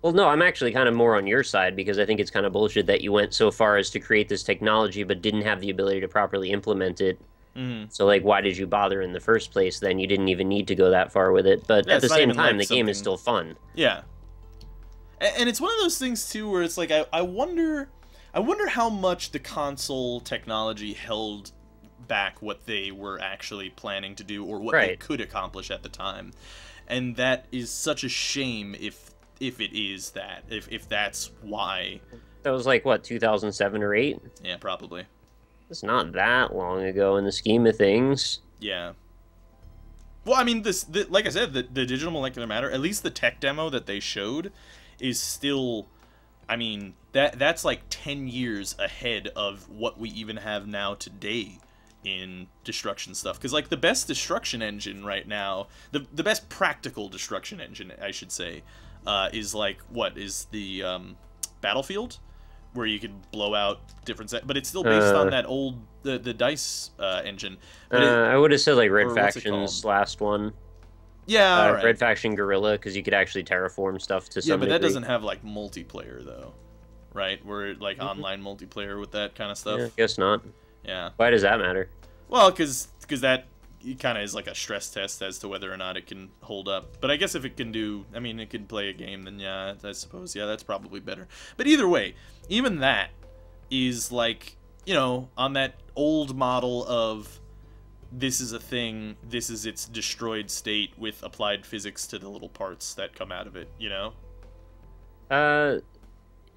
Well, no, I'm actually kind of more on your side because I think it's kind of bullshit that you went so far as to create this technology but didn't have the ability to properly implement it. So, like, why did you bother in the first place then? You didn't even need to go that far with it. But at the same time, the game is still fun. Yeah. And it's one of those things, too, where it's like, I wonder how much the console technology held back what they were actually planning to do or what they could accomplish at the time, and that is such a shame if it is that if that's why. That was like what, 2007 or 8? Yeah, probably. It's not that long ago in the scheme of things. Yeah. Well, I mean, like I said, the digital molecular matter, at least the tech demo that they showed, is still, I mean, that's like 10 years ahead of what we even have now today in destruction stuff, because like the best destruction engine right now, the best practical destruction engine, I should say, is like the Battlefield, where you can blow out different but it's still based on that old the DICE engine. But I would have said like Red Faction's last one. Yeah, right. Red Faction Guerrilla, because you could actually terraform stuff to some degree. That doesn't have like multiplayer though, right? Where like online multiplayer with that kind of stuff. Yeah, I guess not. Yeah. Why does that matter? Well, because that kind of is like a stress test as to whether or not it can hold up. But I guess if it can it can play a game, then yeah, I suppose, yeah, that's probably better. But either way, even that is like, on that old model of this is a thing, this is its destroyed state with applied physics to the little parts that come out of it, you know?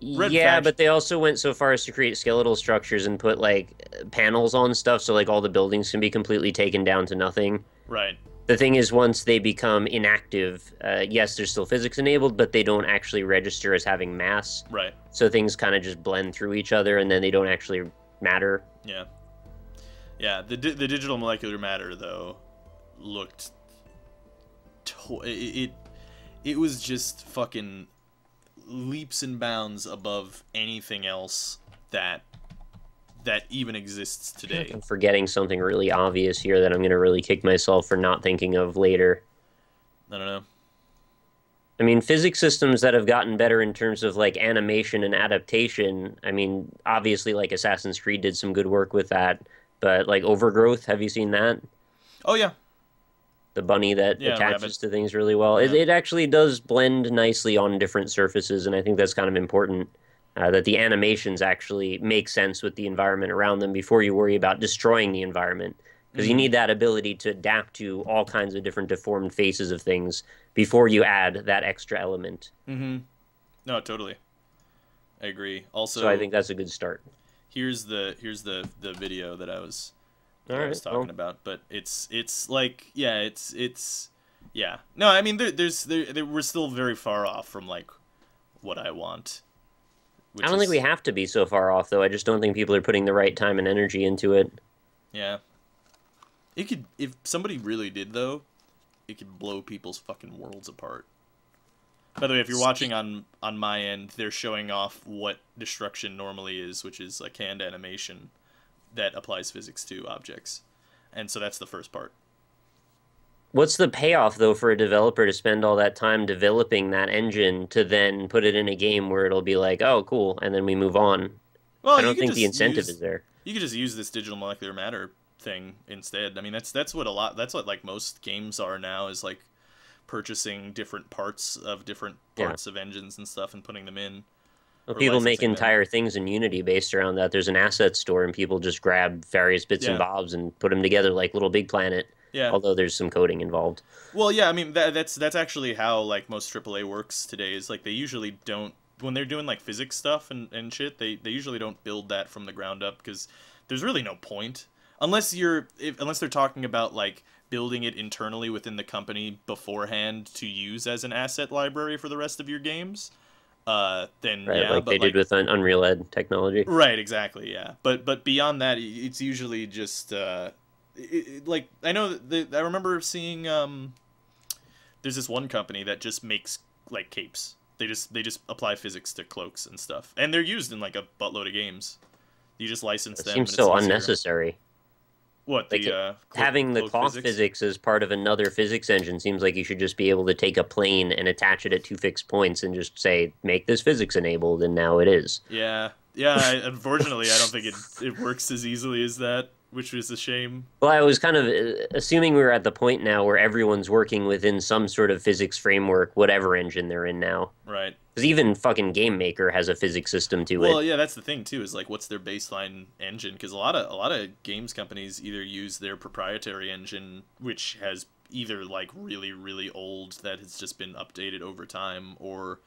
Yeah, but they also went so far as to create skeletal structures and put, like, panels on stuff, so, like, all the buildings can be completely taken down to nothing. Right. The thing is, once they become inactive, yes, they're still physics enabled, but they don't actually register as having mass. Right. So things kind of just blend through each other, and then they don't actually matter. Yeah. Yeah, the digital molecular matter, though, looked... It was just fucking leaps and bounds above anything else that even exists today. I'm forgetting something really obvious here that I'm going to really kick myself for not thinking of later. I don't know. I mean, physics systems that have gotten better in terms of, like, animation and adaptation, I mean, obviously, like, Assassin's Creed did some good work with that, but, like, Overgrowth, have you seen that? Oh, yeah. The bunny that attaches to things really well. Yeah. It actually does blend nicely on different surfaces, and I think that's kind of important, that the animations actually make sense with the environment around them before you worry about destroying the environment. Because you need that ability to adapt to all kinds of different deformed faces of things before you add that extra element. Mm-hmm. No, totally. I agree. Also, so I think that's a good start. Here's the video that I was talking about, but it's like, yeah, it's yeah. No, I mean we're still very far off from, like, what I want. I don't think we have to be so far off, though. I just don't think people are putting the right time and energy into it. Yeah. It could, if somebody really did, though, it could blow people's fucking worlds apart. By the way, if you're watching on my end, they're showing off what destruction normally is, which is like hand animation that applies physics to objects. And so that's the first part. What's the payoff, though, for a developer to spend all that time developing that engine to then put it in a game where it'll be like, oh, cool, and then we move on? Well, I don't think the incentive is there. You could just use this digital molecular matter thing instead. I mean, that's what like most games are now, is like purchasing different parts of engines and stuff and putting them in. Well, people make entire things in Unity based around that. There's an asset store, and people just grab various bits and bobs and put them together like Little Big Planet. Yeah. Although there's some coding involved. Well, yeah, I mean that's actually how, like, most AAA works today. Is like they usually don't, when they're doing like physics stuff and shit. They usually don't build that from the ground up, because there's really no point unless they're talking about, like, building it internally within the company beforehand to use as an asset library for the rest of your games. Then right, yeah, like they did with Unreal Ed technology. Right, exactly, yeah. But beyond that, it's usually just like, I know that I remember seeing there's this one company that just makes, like, capes. They just apply physics to cloaks and stuff, and they're used in, like, a buttload of games. You just license them. Seems so unnecessary. What, like, having the cloth physics as part of another physics engine seems like you should just be able to take a plane and attach it at 2 fixed points and just say, make this physics enabled, and now it is. Yeah. Unfortunately, I don't think it works as easily as that, which is a shame. Well, I was kind of assuming we were at the point now where everyone's working within some sort of physics framework, whatever engine they're in now. Right. Because even fucking Game Maker has a physics system to it. Well, yeah, that's the thing too. Is like, what's their baseline engine? Because a lot of games companies either use their proprietary engine, which has either, like, really, really old that has just been updated over time, or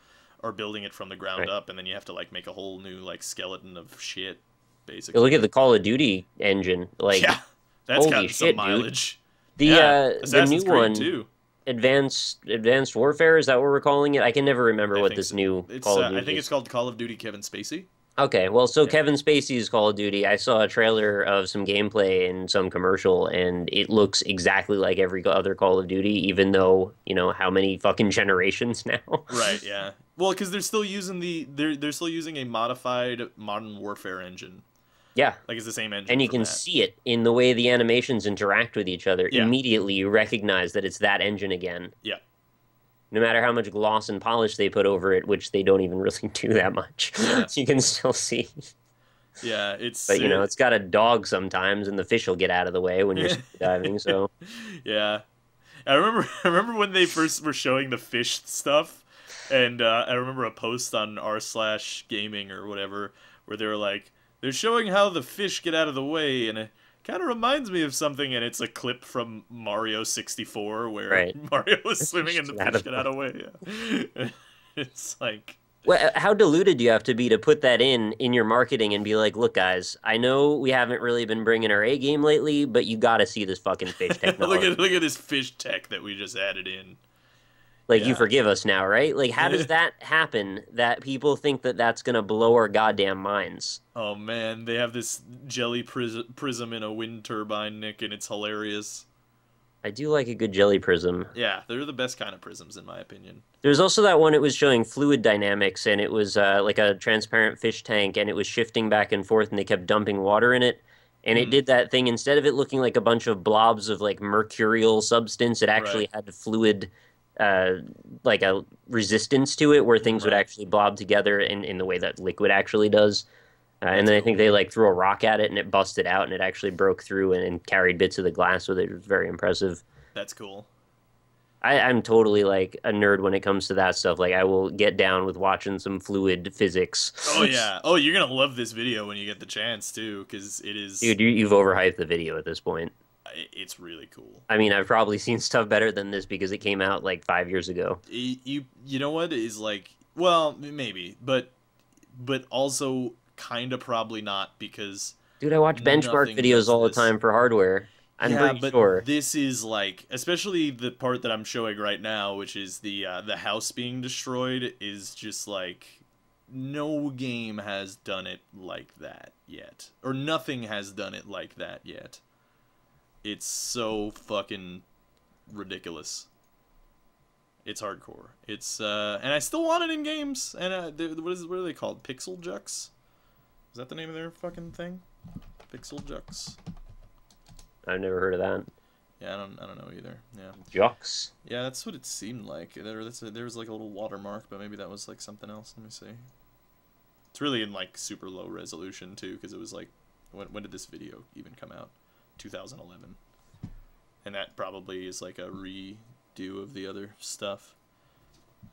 building it from the ground up, and then you have to, like, make a whole new, like, skeleton of shit, basically. Look at the Call of Duty engine. Like, yeah, that's got some mileage. The new one. Too. Advanced Warfare, is that what we're calling it? I can never remember what this new Call of Duty I think it's called Call of Duty Kevin Spacey. Okay, well, so Kevin Spacey's Call of Duty, I saw a trailer of some gameplay in some commercial, and it looks exactly like every other Call of Duty, even though, you know, how many fucking generations now? Right, yeah. Well, because they're still using they're still using a modified Modern Warfare engine. Yeah. Like, it's the same engine. And you can see it in the way the animations interact with each other. Yeah. Immediately you recognize that it's that engine again. Yeah. No matter how much gloss and polish they put over it, which they don't even really do that much, you can still see. Yeah, it's... But, you know, it's got a dog sometimes, and the fish will get out of the way when you're diving, so... Yeah. I remember when they first were showing the fish stuff, and I remember a post on r/gaming or whatever, where they were like, they're showing how the fish get out of the way, and Kind of reminds me of something, and it's a clip from Mario 64 where Mario was swimming and the fish got away. Yeah. It's like... Well, how deluded do you have to be to put that in your marketing and be like, look, guys, I know we haven't really been bringing our A game lately, but you got to see this fucking fish technology. Look at this fish tech that we just added in. Like, you forgive us now, right? Like, how does that happen that people think that that's going to blow our goddamn minds? Oh, man, they have this jelly prism in a wind turbine, Nick, and it's hilarious. I do like a good jelly prism. Yeah, they're the best kind of prisms, in my opinion. There's also that one, it was showing fluid dynamics, and it was like a transparent fish tank, and it was shifting back and forth, and they kept dumping water in it. And it did that thing, instead of it looking like a bunch of blobs of, like, mercurial substance, it actually had fluid... like a resistance to it where things would actually blob together in the way that liquid actually does. And then I think they like threw a rock at it and it busted out and it actually broke through and carried bits of the glass with it. It was very impressive. That's cool. I'm totally like a nerd when it comes to that stuff. Like I will get down with watching some fluid physics. Oh yeah. Oh, you're gonna love this video when you get the chance too, because it is. Dude, you've overhyped the video at this point. It's really cool. I mean, I've probably seen stuff better than this because it came out like 5 years ago. You know what is like? Well, maybe, but also kind of probably not because. Dude, I watch benchmark videos all the time for hardware. I'm pretty sure. This is like, especially the part that I'm showing right now, which is the house being destroyed, is just like no game has done it like that yet, or nothing has done it like that yet. It's so fucking ridiculous. It's hardcore. It's and I still want it in games. And what are they called? Pixel Jux? Is that the name of their fucking thing? Pixel Jux. I've never heard of that. Yeah, I don't know either. Yeah. Jux. Yeah, that's what it seemed like. There was like a little watermark, but maybe that was like something else. Let me see. It's really in like super low resolution too, because it was like, when did this video even come out? 2011. And that probably is like a redo of the other stuff.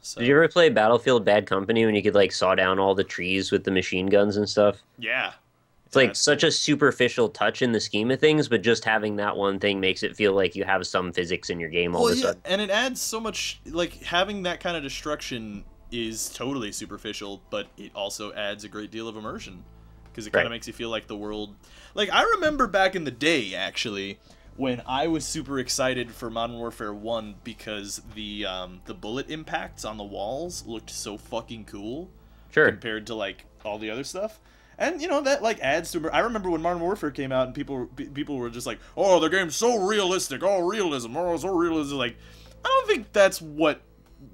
So. Did you ever play Battlefield Bad Company when you could like saw down all the trees with the machine guns and stuff? Yeah. It's like such a superficial touch in the scheme of things, but just having that one thing makes it feel like you have some physics in your game all of a sudden. And it adds so much, like having that kind of destruction is totally superficial, but it also adds a great deal of immersion. Because it kind of makes you feel like the world... Like, I remember back in the day, actually, when I was super excited for Modern Warfare 1 because the bullet impacts on the walls looked so fucking cool. Sure. Compared to, like, all the other stuff. And, you know, that, like, adds to... I remember when Modern Warfare came out and people were just like, oh, the game's so realistic, oh, realism, oh, so realism. Like, I don't think that's what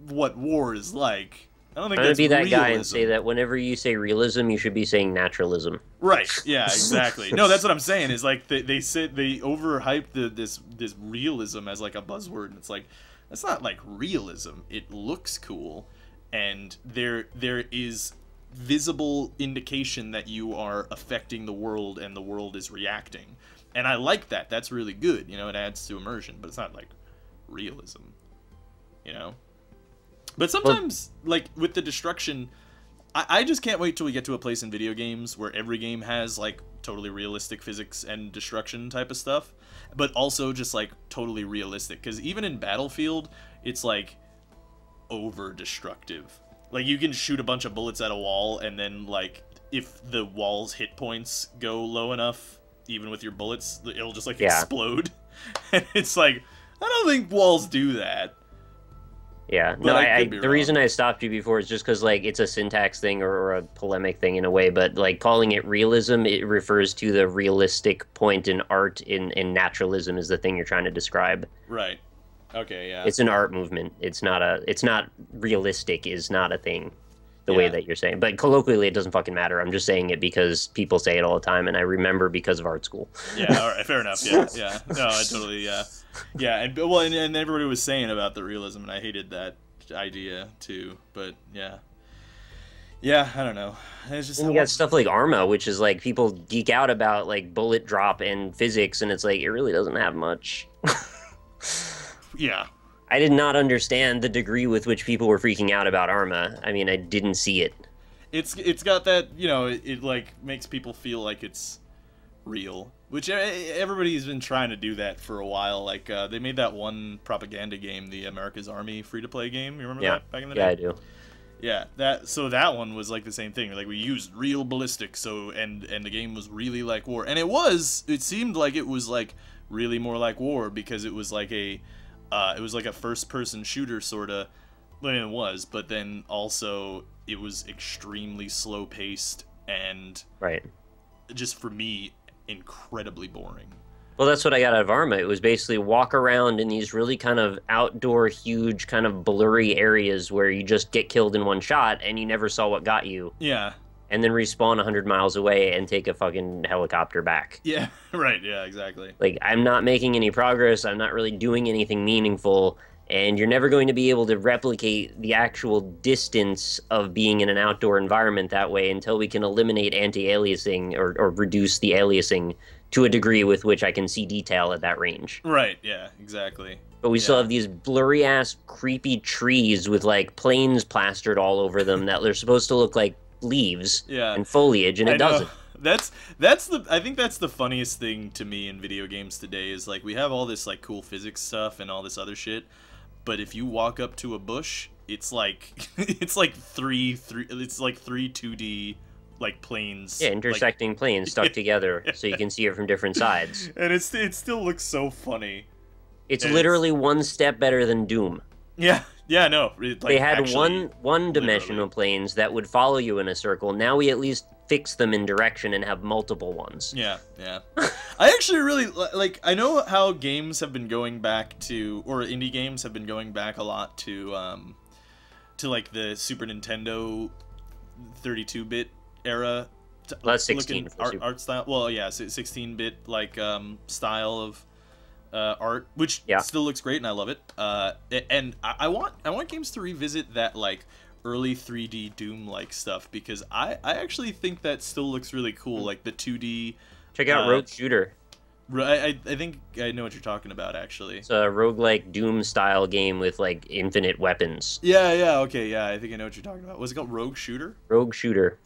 war is like. I don't think I'm that's gonna be that realism. guy and say that whenever you say realism, you should be saying naturalism. Right. Yeah. Exactly. No, that's what I'm saying. Is like they said they overhyped this realism as like a buzzword, and it's like that's not like realism. It looks cool, and there is visible indication that you are affecting the world, and the world is reacting. And I like that. That's really good. You know, it adds to immersion, but it's not like realism. You know. But sometimes, like, with the destruction, I just can't wait till we get to a place in video games where every game has, like, totally realistic physics and destruction type of stuff, but also just, like, totally realistic. Because even in Battlefield, it's, like, over-destructive. Like, you can shoot a bunch of bullets at a wall, and then, like, if the wall's hit points go low enough, even with your bullets, it'll just, like, explode. And it's like, I don't think walls do that. Yeah, no, the reason I stopped you before is just because, like, it's a syntax thing or a polemic thing in a way, but, like, calling it realism, it refers to the realistic point in art, in naturalism is the thing you're trying to describe. Right. Okay, yeah. It's an art movement. It's not realistic is not a thing, the way that you're saying. But colloquially, it doesn't fucking matter. I'm just saying it because people say it all the time, and I remember because of art school. Yeah, all right, fair enough, yeah. No, I totally, Yeah, and everybody was saying about the realism, and I hated that idea too. But yeah, I don't know. It's just and you got stuff like Arma, which is like people geek out about like bullet drop and physics, and it's like it really doesn't have much. Yeah, I did not understand the degree with which people were freaking out about Arma. I mean, I didn't see it. It's got that, you know, it like makes people feel like it's real, which everybody's been trying to do that for a while. Like they made that one propaganda game, the America's Army free-to-play game. You remember that back in the day? Yeah, I do. Yeah, that one was like the same thing. Like we used real ballistics, so and the game was really like war, and it seemed like it was like really more like war because it was like a first-person shooter sorta. I mean, it was, but then also it was extremely slow-paced and just for me incredibly boring. Well, that's what I got out of Arma. It was basically walk around in these really kind of outdoor, huge, kind of blurry areas where you just get killed in one shot and you never saw what got you. Yeah. And then respawn 100 miles away and take a fucking helicopter back. Yeah, right. Yeah, exactly. Like, I'm not making any progress. I'm not really doing anything meaningful. And you're never going to be able to replicate the actual distance of being in an outdoor environment that way until we can eliminate anti-aliasing or reduce the aliasing to a degree with which I can see detail at that range. Right, yeah, exactly. But we still have these blurry-ass, creepy trees with, like, planes plastered all over them that they're supposed to look like leaves and foliage, and it doesn't. I think that's the funniest thing to me in video games today is, like, we have all this, like, cool physics stuff and all this other shit, but if you walk up to a bush, it's like, it's like three 2D... like planes, intersecting planes stuck together so you can see it from different sides, and it still looks so funny. It's literally one step better than Doom. No, they had one-dimensional planes that would follow you in a circle. Now we at least fix them in direction and have multiple ones. Yeah. I actually really like. I know how games have been going back to, or indie games have been going back a lot to like the Super Nintendo 32-bit era. Well, that's 16 art style. Well, yeah, 16-bit like style of art, which still looks great, and I love it. And I want games to revisit that like early 3D Doom like stuff because I actually think that still looks really cool, like the 2D. Check out Rogue Shooter. I think I know what you're talking about, actually. It's a roguelike Doom-style game with, like, infinite weapons. Yeah, okay, yeah, I think I know what you're talking about. Was it called Rogue Shooter? Rogue Shooter.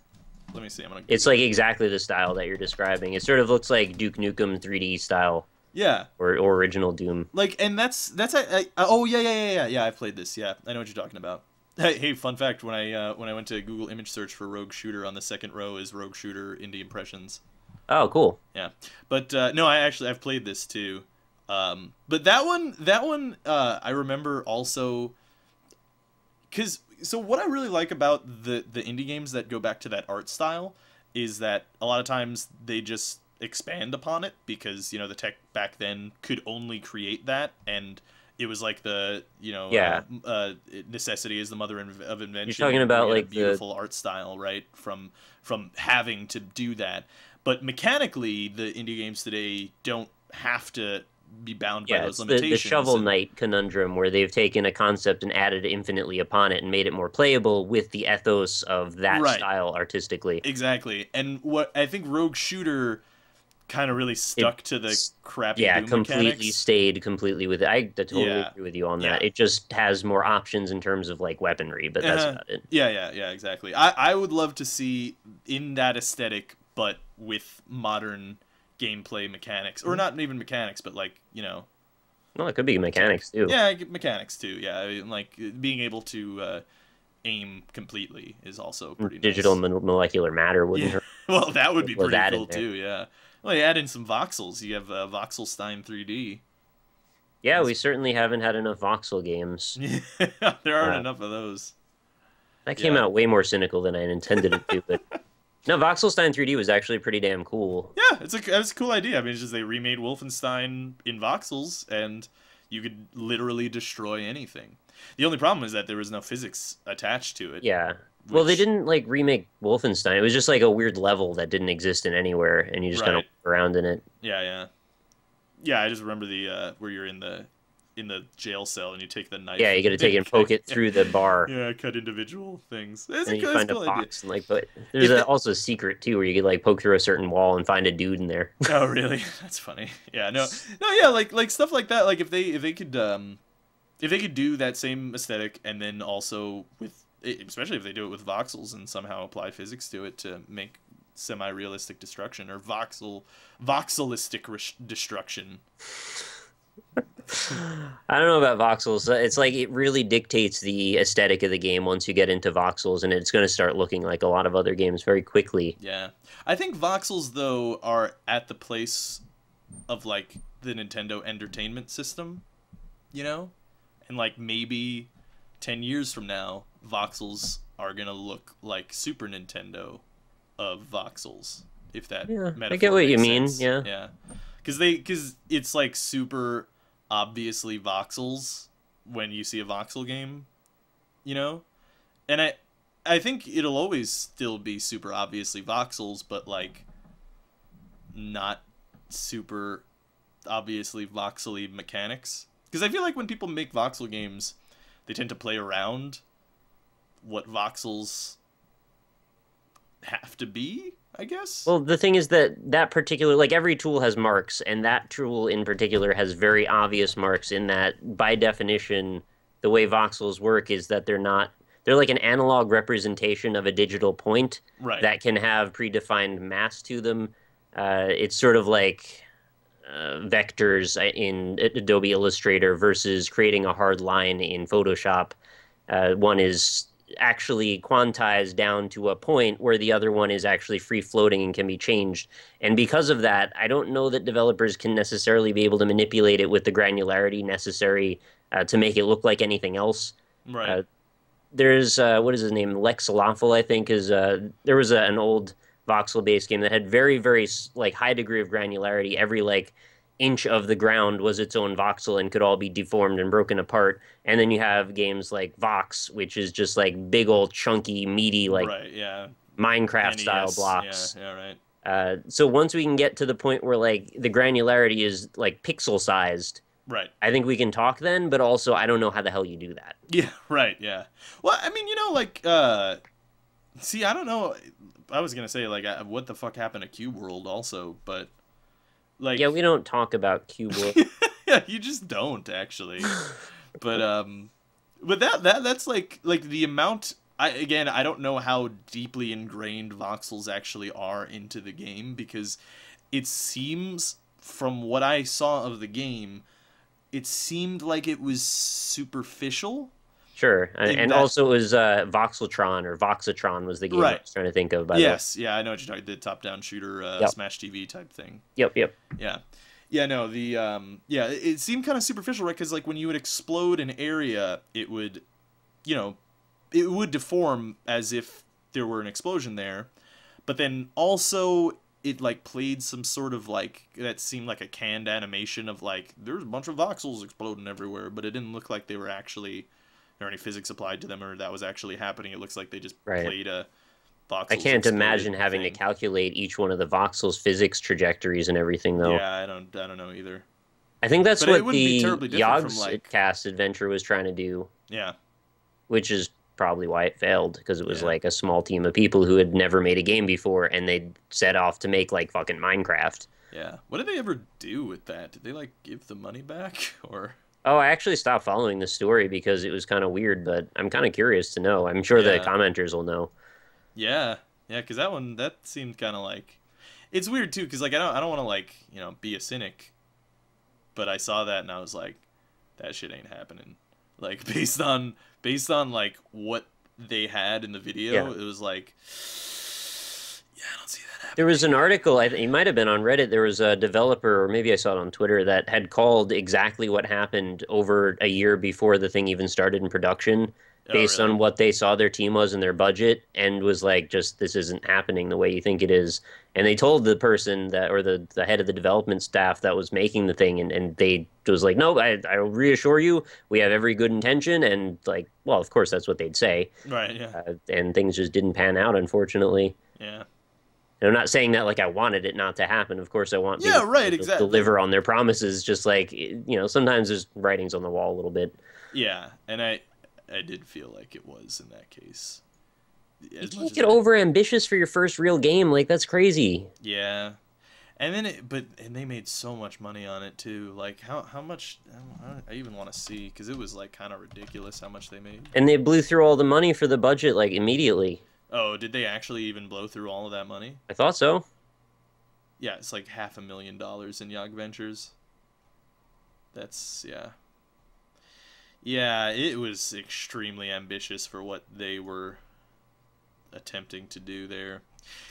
Let me see, I'm gonna... It's, like, exactly the style that you're describing. It sort of looks like Duke Nukem 3D style. Yeah. Or original Doom. Like, and that's oh, yeah, I've played this, yeah. I know what you're talking about. Hey, fun fact, when I went to Google image search for Rogue Shooter, on the second row is Rogue Shooter Indie Impressions. Oh, cool. Yeah, but no, I've played this too. But that one, I remember also, so what I really like about the indie games that go back to that art style is that a lot of times they just expand upon it because, you know, the tech back then could only create that, and it was like the, you know, necessity is the mother of invention. You're talking about like a beautiful art style, right? From having to do that. But mechanically, the indie games today don't have to be bound by those limitations. The Shovel Knight conundrum, where they've taken a concept and added infinitely upon it and made it more playable with the ethos of that style artistically. Exactly. And what I think Rogue Shooter kind of really stuck to the crappy Doom completely mechanics. Stayed completely with it. I totally agree with you on that. It just has more options in terms of like weaponry, but that's about it. Yeah, exactly. I would love to see in that aesthetic, but with modern gameplay mechanics, or not even mechanics, but like, you know. Well, it could be mechanics too. Yeah, mechanics too. Yeah, I mean, like being able to aim completely is also pretty Digital nice. Molecular matter wouldn't hurt. Well, that would be pretty cool too. Yeah. Well, you add in some voxels. You have Voxelstein 3D. Yeah, we certainly haven't had enough voxel games. There aren't enough of those. That came out way more cynical than I intended it to, but no, Voxelstein 3D was actually pretty damn cool. Yeah, it's a cool idea. I mean, it's just they remade Wolfenstein in voxels, and you could literally destroy anything. The only problem is that there was no physics attached to it. Yeah. Well, they didn't like remake Wolfenstein. It was just like a weird level that didn't exist in anywhere, and you just kind of walk around in it. Yeah. I just remember the where you're in the jail cell and you take the knife. Yeah, you got to take it and poke it through the bar. Yeah, cut individual things. And then you find a box and like, but there's also a secret too where you could like poke through a certain wall and find a dude in there. Oh, really? That's funny. Yeah, yeah, like stuff like that. Like if they could do that same aesthetic and then also with, especially if they do it with voxels and somehow apply physics to it to make semi-realistic destruction, or voxelistic destruction. I don't know about voxels. It's like it really dictates the aesthetic of the game once you get into voxels, and it's going to start looking like a lot of other games very quickly. Yeah. I think voxels, though, are at the place of, like, the Nintendo Entertainment System, you know? And, like, maybe 10 years from now, voxels are going to look like Super Nintendo of voxels, if that metaphor I get what you mean, sense. yeah. Yeah. Because it's, like, super obviously voxels when you see a voxel game, you know? And I think it'll always still be super obviously voxels, but, like, not super obviously voxely mechanics. Because I feel like when people make voxel games, they tend to play around what voxels have to be, I guess. Well, the thing is that particular, like, every tool has marks, and that tool in particular has very obvious marks in that, by definition, the way voxels work is that they're like an analog representation of a digital point that can have predefined mass to them. It's sort of like vectors in Adobe Illustrator versus creating a hard line in Photoshop. One is actually quantized down to a point where the other one is actually free floating and can be changed. And because of that, I don't know that developers can necessarily be able to manipulate it with the granularity necessary to make it look like anything else. Right. There's what is his name? Lex Lawful, I think, is there was an old voxel-based game that had very, very like high degree of granularity. Every like inch of the ground was its own voxel and could all be deformed and broken apart. And then you have games like Vox, which is just like big old chunky, meaty, like Minecraft-style NES, blocks. Yeah, right. So once we can get to the point where like the granularity is like pixel-sized, right, I think we can talk then, but also I don't know how the hell you do that. Yeah, right, yeah. Well, I mean, you know, like, see, I don't know. I was going to say, like, what the fuck happened to Cube World also, but, like... Yeah, we don't talk about Cube World. Yeah, you just don't, actually. But that's, like the amount... Again, I don't know how deeply ingrained voxels actually are into the game, because it seems, from what I saw of the game, it seemed like it was superficial. Sure, and also it was Voxeltron, or Voxatron was the game I was trying to think of. Yes, yeah, I know what you're talking about. The top-down shooter, Smash TV type thing. Yep. Yeah, no, it seemed kind of superficial, right? Because, like, when you would explode an area, it would, you know, it would deform as if there were an explosion there. But then also, it, like, played some sort of, like, that seemed like a canned animation of, like, there's a bunch of voxels exploding everywhere, but it didn't look like they were actually... or any physics applied to them, or that was actually happening. It looks like they just played a voxel. I can't imagine having to calculate each one of the voxels' physics trajectories and everything, though. Yeah, I don't know either. I think that's what the Yogg's Cast adventure was trying to do. Yeah. Which is probably why it failed, because it was like a small team of people who had never made a game before, and they set off to make, like, fucking Minecraft. Yeah. What did they ever do with that? Did they, like, give the money back, or... Oh, I actually stopped following the story because it was kind of weird, but I'm kind of curious to know. I'm sure the commenters will know. Yeah, because that seemed kind of like... It's weird, too, because, like, I don't want to, like, you know, be a cynic, but I saw that and I was like, that shit ain't happening. Like, based on like, what they had in the video, it was like... Yeah, I don't see that happening. There was an article, it might have been on Reddit, there was a developer, or maybe I saw it on Twitter, that had called exactly what happened over a year before the thing even started in production, based on what they saw their team was and their budget, and was like, just, this isn't happening the way you think it is. And they told the person that, or the head of the development staff that was making the thing, and they was like, no, I will reassure you, we have every good intention, and, like, well, of course that's what they'd say. Right, yeah. And things just didn't pan out, unfortunately. Yeah. And I'm not saying that like I wanted it not to happen. Of course I want people to deliver on their promises, just like, you know, sometimes there's writings on the wall a little bit. Yeah, and I did feel like it was in that case. You can't get over-ambitious for your first real game. Like, that's crazy. Yeah. And then and they made so much money on it, too. Like, how much... I even want to see, because it was, like, kind of ridiculous how much they made. And they blew through all the money for the budget, like, immediately. Oh, did they actually even blow through all of that money? I thought so. Yeah, it's like $500,000 in Yacht Ventures. That's, yeah. Yeah, it was extremely ambitious for what they were attempting to do there.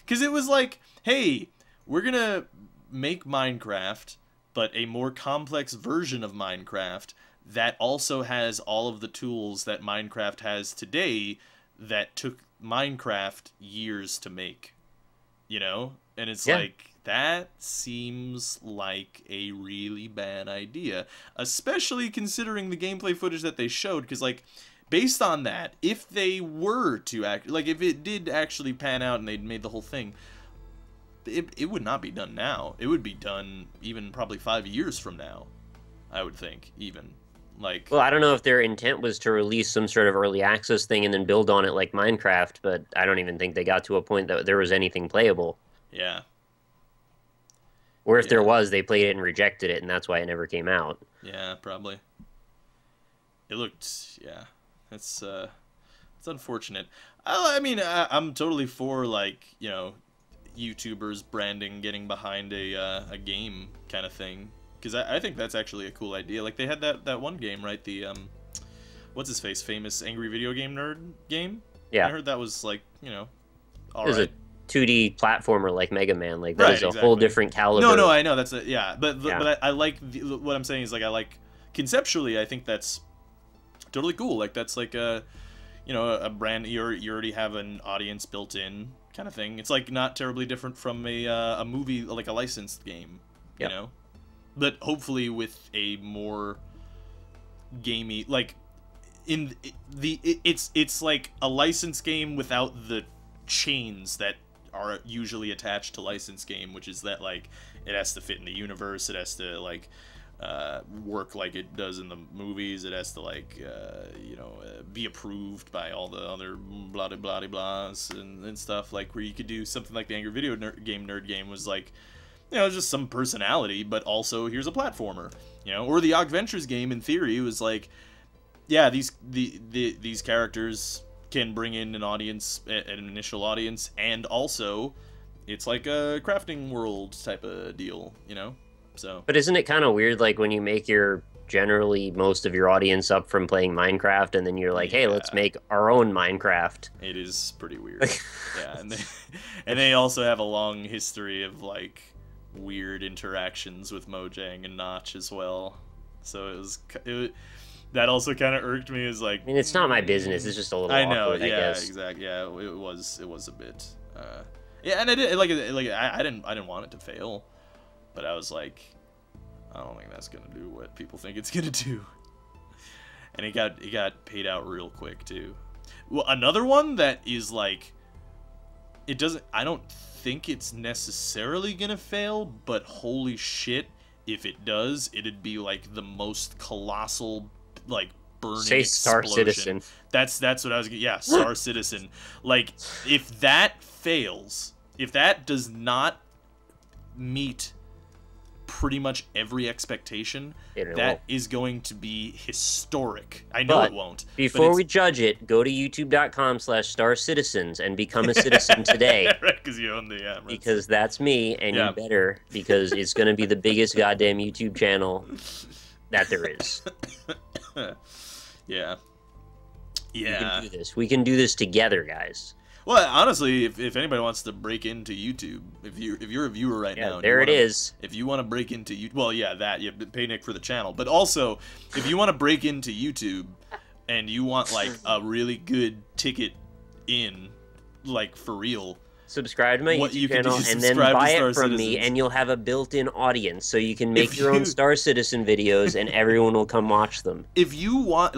Because it was like, hey, we're going to make Minecraft, but a more complex version of Minecraft that also has all of the tools that Minecraft has today that took Minecraft years to make. You know? And it's like, that seems like a really bad idea. Especially considering the gameplay footage that they showed, because, like, based on that, if they were to act, like, if it did actually pan out and they'd made the whole thing, it would not be done now. It would be done even probably 5 years from now, I would think, even. Like, well, I don't know if their intent was to release some sort of early access thing and then build on it like Minecraft, but I don't even think they got to a point that there was anything playable. Yeah. Or if there was, they played it and rejected it, and that's why it never came out. Yeah, probably. It looked, yeah. It's unfortunate. I mean, I'm totally for, like, you know, YouTubers branding, getting behind a game kind of thing. Because I think that's actually a cool idea. Like, they had that one game, right? The, what's-his-face, famous angry video game nerd game? Yeah. I heard that was, like, you know, all right. It was a 2D platformer like Mega Man. Like, that is a whole different caliber. No, I know. That's a, yeah. But I like, what I'm saying is, like, I like, conceptually, I think that's totally cool. Like, that's like a, you know, a brand, you already have an audience built in kind of thing. It's, like, not terribly different from a movie, like a licensed game, you know? But hopefully with a more gamey, like, it's like a licensed game without the chains that are usually attached to licensed game, which is that, like, it has to fit in the universe, it has to, like, work like it does in the movies, it has to, like, you know, be approved by all the other blah blah blah blahs and stuff, like, where you could do something like the Angry Video Nerd Game was, like, you know, just some personality, but also here's a platformer, you know, or the Yacht Ventures game in theory was like, yeah, these characters can bring in an audience, an initial audience, and also it's like a crafting world type of deal, you know. So, but isn't it kind of weird, like, when you make your generally most of your audience up from playing Minecraft, and then you're like, hey, let's make our own Minecraft? It is pretty weird. Yeah, and they also have a long history of, like, weird interactions with Mojang and Notch as well. So that also kind of irked me. Is like, I mean, it's not my business. It's just a little awkward, I guess. Exactly. Yeah, it was a bit. Yeah, and I did like I didn't want it to fail, but I was like, I don't think that's gonna do what people think it's gonna do. And it got paid out real quick too. Well, another one that is like, it doesn't. I don't think it's necessarily gonna fail, but holy shit, if it does, it'd be like the most colossal, like, burning Star explosion. Citizen. That's what I was. Yeah, Star Citizen. Like, if that fails, if that does not meet pretty much every expectation, that is going to be historic. I know it won't. Before we judge it, go to youtube.com/StarCitizens and become a citizen today. Right, because you own the because that's me, and you better, because it's going to be the biggest goddamn YouTube channel that there is. Yeah. We can do this. We can do this together, guys. Well, honestly, if anybody wants to break into YouTube, if you're a viewer right now, there it is. If you want to break into YouTube, well, yeah, that you pay Nick for the channel, but also if you want to break into YouTube and you want, like, a really good ticket in, like, for real, subscribe to my YouTube channel and then buy it from me, and you'll have a built-in audience, so you can make your own Star Citizen videos, and everyone will come watch them. If you want,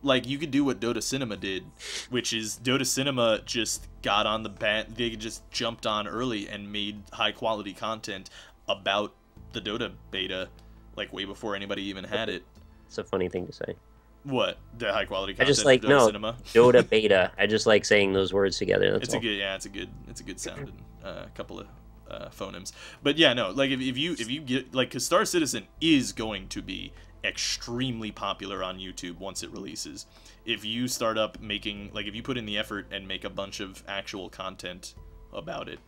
like, you could do what Dota Cinema did, which is Dota Cinema just got on the they just jumped on early and made high-quality content about the Dota beta, like, way before anybody even had it. It's a funny thing to say. What? The high-quality content I just like, Dota Cinema? Dota beta. I just like saying those words together, that's all. It's a good sounding couple of phonemes. But yeah, no, like, if you get, like, 'cause Star Citizen is going to be extremely popular on YouTube once it releases. If you start up making, like, if you put in the effort and make a bunch of actual content about it,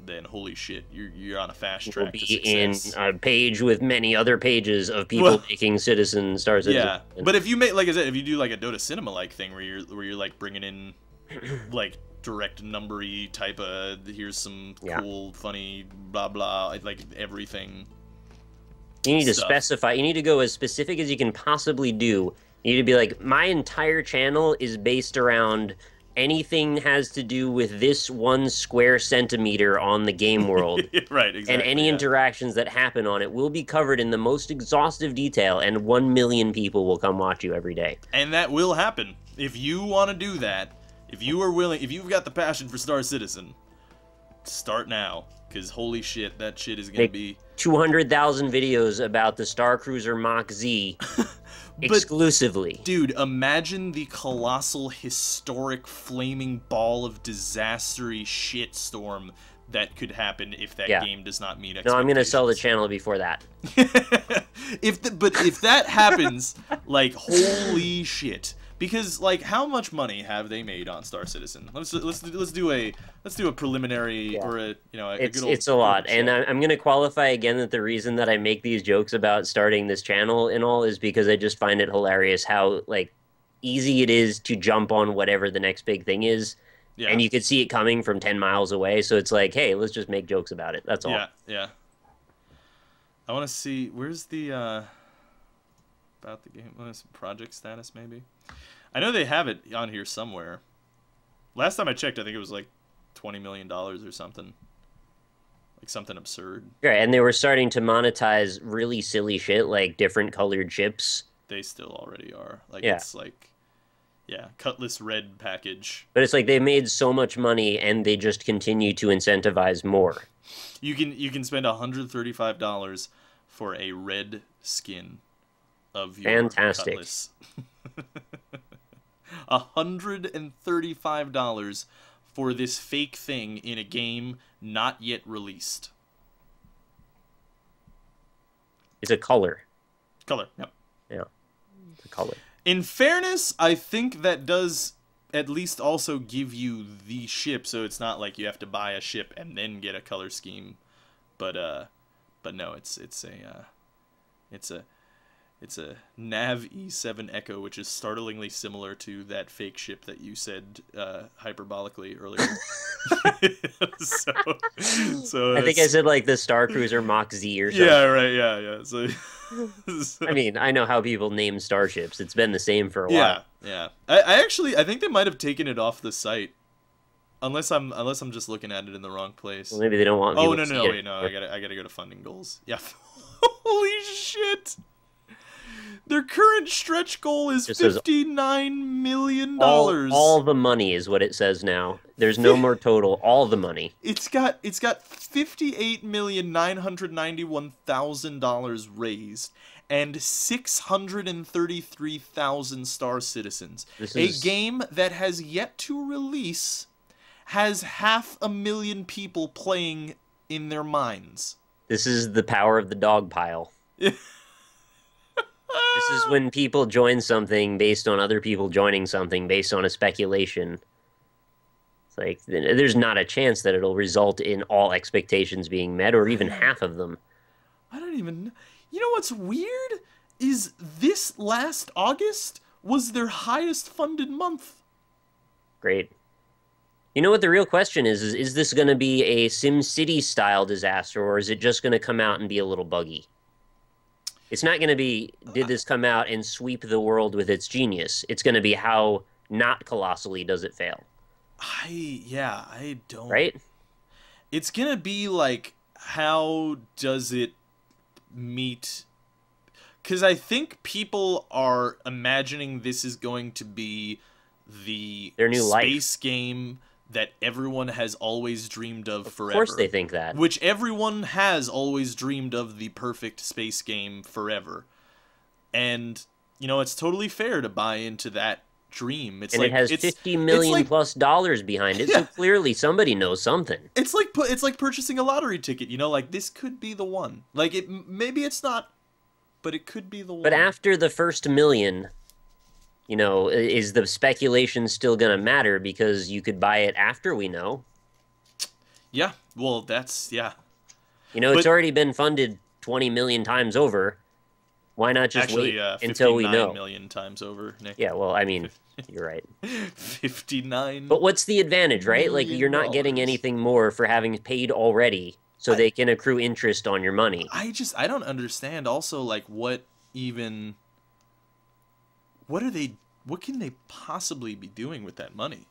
then holy shit, you're on a fast track to success. In a page with many other pages of people making Star Citizen. Yeah, but if you make, like I said, if you do like a Dota Cinema like thing where you're like bringing in like direct numbery type of, here's some cool, funny, blah blah, like everything. You need to specify. You need to go as specific as you can possibly do. You need to be like, my entire channel is based around anything has to do with this 1 square centimeter on the game world. Right, exactly. And any interactions that happen on it will be covered in the most exhaustive detail, and 1 million people will come watch you every day. And that will happen. If you want to do that, if you are willing, if you've got the passion for Star Citizen, start now. Because holy shit, that shit is going to be... 200,000 videos about the Star Cruiser Mach Z exclusively. Dude, imagine the colossal, historic, flaming ball of disastery shitstorm that could happen if that game does not meet expectations. No, I'm going to sell the channel before that. But if that happens, like, holy shit. Because, like, how much money have they made on Star Citizen? Let's do a preliminary or a good old. It's a lot, and I'm gonna qualify again that the reason that I make these jokes about starting this channel and all is because I just find it hilarious how like easy it is to jump on whatever the next big thing is, and you could see it coming from 10 miles away. So it's like, hey, let's just make jokes about it. That's all. Yeah. I want to see where's the about the game project status maybe. I know they have it on here somewhere. Last time I checked, I think it was like $20 million or something. Like something absurd. Yeah, and they were starting to monetize really silly shit like different colored chips. They still already are. Like it's like Cutlass Red package. But it's like they made so much money and they just continue to incentivize more. You can spend $135 for a red skin of your Cutlass. $135 for this fake thing in a game not yet released. It's a color. Color, yep. Yeah, it's a color. In fairness, I think that does at least also give you the ship, so it's not like you have to buy a ship and then get a color scheme. But no, it's a Nav E7 Echo, which is startlingly similar to that fake ship that you said hyperbolically earlier. so I think I said like the Star Cruiser Mach Z or something. Yeah, right. Yeah. So I mean, I know how people name starships. It's been the same for a while. Yeah. I think they might have taken it off the site. Unless I'm just looking at it in the wrong place. Well, maybe they don't want. Oh no, wait, no. I gotta go to funding goals. Yeah. Holy shit. Their current stretch goal is $59 million. All the money is what it says now. There's no more total. All the money. It's got $58,991,000 raised and 633,000 Star Citizens. A game that has yet to release has 500,000 people playing in their minds. This is the power of the dog pile. This is when people join something based on other people joining something based on a speculation. It's like, there's not a chance that it'll result in all expectations being met, or even half of them. I don't even... You know what's weird? Is this last August was their highest funded month. Great. You know what the real question is this going to be a SimCity-style disaster, or is it just going to come out and be a little buggy? It's not going to be, did this come out and sweep the world with its genius? It's going to be how not colossally does it fail. I don't... Right? It's going to be like, how does it meet... Because I think people are imagining this is going to be their new space game that everyone has always dreamed of forever. Of course they think that. Which everyone has always dreamed of the perfect space game forever. And, you know, it's totally fair to buy into that dream. It has $50 million plus behind it, so clearly somebody knows something. It's like purchasing a lottery ticket, you know, like this could be the one. Like maybe it's not But it could be the one. But after the first million, you know, is the speculation still going to matter because you could buy it after we know? Yeah, well, that's, yeah. You know, it's already been funded 20 million times over. Why not just wait until we know? 59 million times over, Nick. Yeah, well, I mean, you're right. 59. But what's the advantage, right? Like, you're not getting anything more for having paid already, so they can accrue interest on your money. I don't understand also, like, what can they possibly be doing with that money?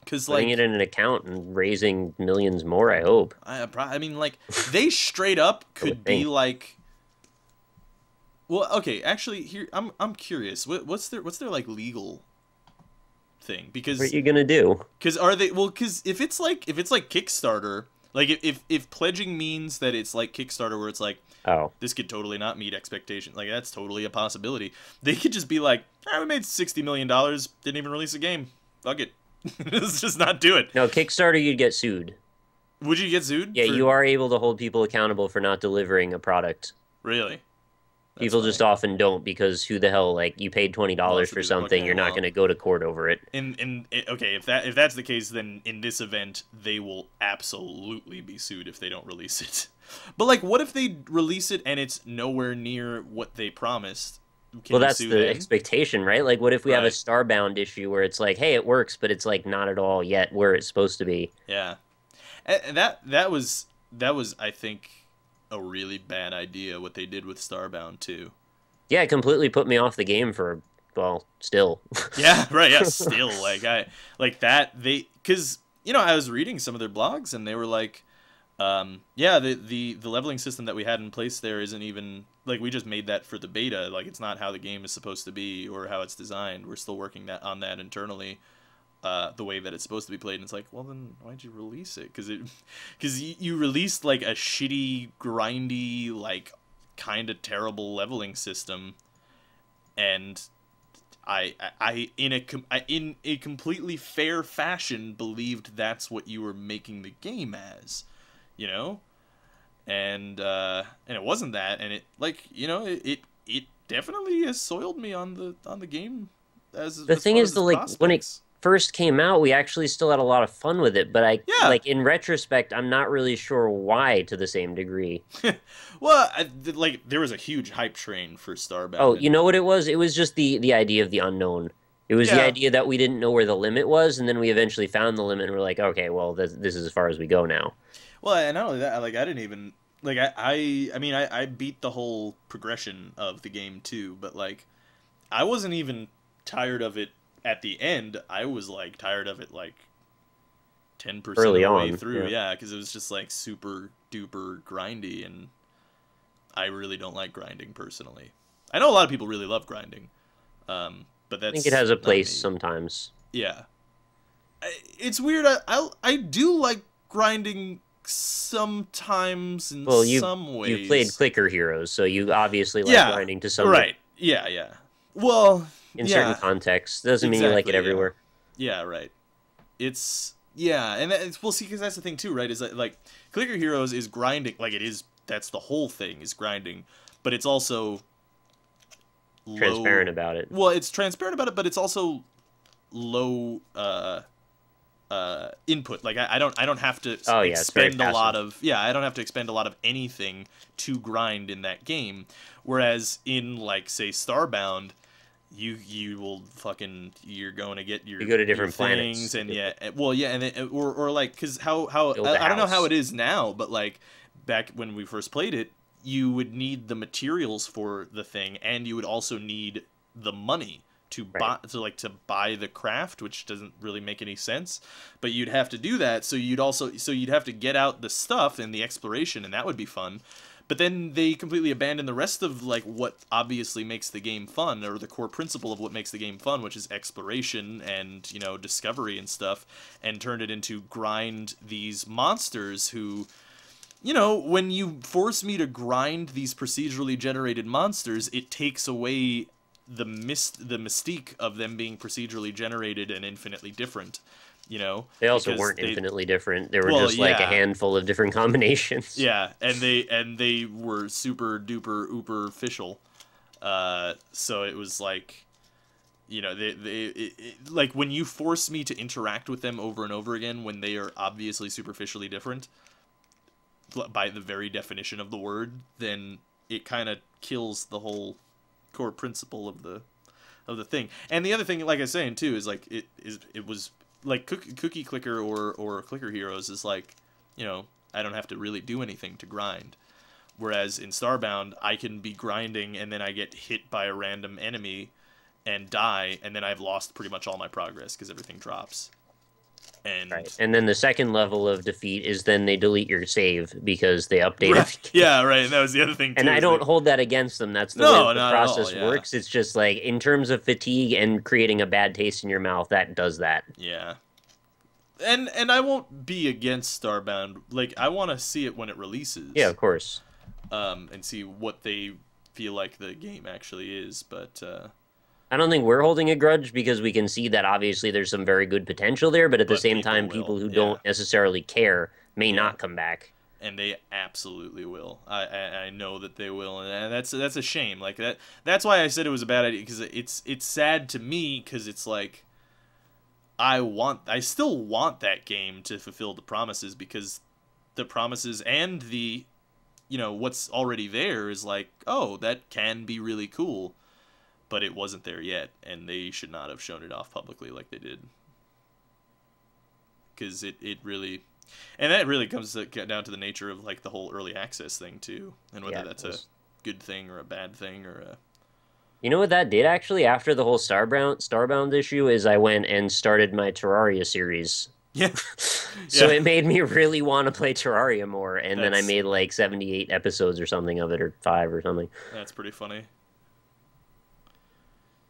Because, like, putting it in an account and raising millions more, I hope. I mean, like, they straight up could be like, well, okay, actually, here I'm curious. What's their like legal thing? Because what are you gonna do? Because because if it's like Kickstarter, like if pledging means that it's like Kickstarter where it's like, oh, this could totally not meet expectations, like that's totally a possibility. They could just be like, we made $60 million, didn't even release a game. Fuck it. Let's just not do it. No, Kickstarter, you'd get sued. Would you get sued? Yeah, you are able to hold people accountable for not delivering a product. Really? People just often don't, because who the hell, like, you paid $20 for something, you're not going to go to court over it. Okay, if that's the case, then in this event, they will absolutely be sued if they don't release it. But, like, what if they release it and it's nowhere near what they promised? Well, that's the expectation, right? Like, what if we have a Starbound issue where it's like, hey, it works, but it's, like, not at all yet where it's supposed to be? Yeah. And that was, I think, a really bad idea, what they did with Starbound, too. Yeah, it completely put me off the game for, well, still. Yeah, right, yeah, still. Because, you know, I was reading some of their blogs, and they were like, yeah, the leveling system that we had in place there isn't even, like, we just made that for the beta. Like, it's not how the game is supposed to be or how it's designed. We're still working on that internally, the way that it's supposed to be played. And it's like, well, then why'd you release it? Because you released, like, a shitty, grindy, like, kind of terrible leveling system, and I in a completely fair fashion believed that's what you were making the game as, you know, and it wasn't that, and it, like, you know, it definitely has soiled me on the game. The thing is, when it first came out, we actually still had a lot of fun with it, but like, in retrospect, I'm not really sure why to the same degree. Well, like, there was a huge hype train for Starbound. Oh, you know what it was? It was just the idea of the unknown. It was the idea that we didn't know where the limit was, and then we eventually found the limit, and we're like, okay, well, this is as far as we go now. Well, and not only that, like, I didn't even, like, I mean, I beat the whole progression of the game, too, but, like, I wasn't even tired of it at the end. I was, like, tired of it, like, 10% of the way through, yeah, because it was just, like, super duper grindy, and I really don't like grinding, personally. I know a lot of people really love grinding, but that's, I think it has a place sometimes. Yeah. It's weird. I do like grinding sometimes in some ways. You played Clicker Heroes, so you obviously like grinding to some right. Yeah. Well, in certain contexts. Doesn't mean you like it everywhere. Yeah, right. It's, yeah, and we'll see, because that's the thing too, right? Is that, like, Clicker Heroes is grinding, like, it is, that's the whole thing, is grinding, but it's also transparent about it. Well, it's transparent about it, but it's also low input. Like, I don't have to expend a lot of I don't have to expend a lot of anything to grind in that game. Whereas in, like, say, Starbound, you will fucking, you're going to get you go to different planets, and or like, because how I don't know how it is now, but, like, back when we first played it, you would need the materials for the thing, and you would also need the money to buy the craft, which doesn't really make any sense, but you'd have to do that. So you'd have to get out the stuff and the exploration, and that would be fun. But then they completely abandoned the rest of, like, what obviously makes the game fun, or the core principle of what makes the game fun, which is exploration and, you know, discovery and stuff, and turned it into grind these monsters who, you know, when you force me to grind these procedurally generated monsters, it takes away the mystique of them being procedurally generated and infinitely different. you know. They also weren't infinitely different. They were just like a handful of different combinations. Yeah, and they were super duper uber official. So it was like, you know, like when you force me to interact with them over and over again when they are obviously superficially different by the very definition of the word, then it kind of kills the whole core principle of the thing. And the other thing, like I was saying too, is like it was like Cookie Clicker or Clicker Heroes is like, you know, I don't have to really do anything to grind. Whereas in Starbound, I can be grinding and then I get hit by a random enemy and die, and then I've lost pretty much all my progress because everything drops. And then the second level of defeat is then they delete your save because they updated. Right. Yeah, right. And that was the other thing too. And I don't hold that against them. That's the way the process works. It's just like in terms of fatigue and creating a bad taste in your mouth, that does that. Yeah. And I won't be against Starbound. Like, I want to see it when it releases. Yeah, of course. And see what they feel like the game actually is, but I don't think we're holding a grudge because we can see that obviously there's some very good potential there, but at the same time, people who don't necessarily care may not come back. And they absolutely will. I know that they will, and that's a shame. Like that's why I said it was a bad idea, because it's sad to me, because it's like I still want that game to fulfill the promises, because the promises and the, you know, what's already there is like, oh, that can be really cool. But it wasn't there yet, and they should not have shown it off publicly like they did. Because it really... And that really comes down to the nature of like the whole early access thing, too. And whether that's a good thing or a bad thing or a... You know what that did, actually? After the whole Starbound issue is I went and started my Terraria series. Yeah. So it made me really want to play Terraria more, and then I made like 78 episodes or something of it, or 5 or something. That's pretty funny.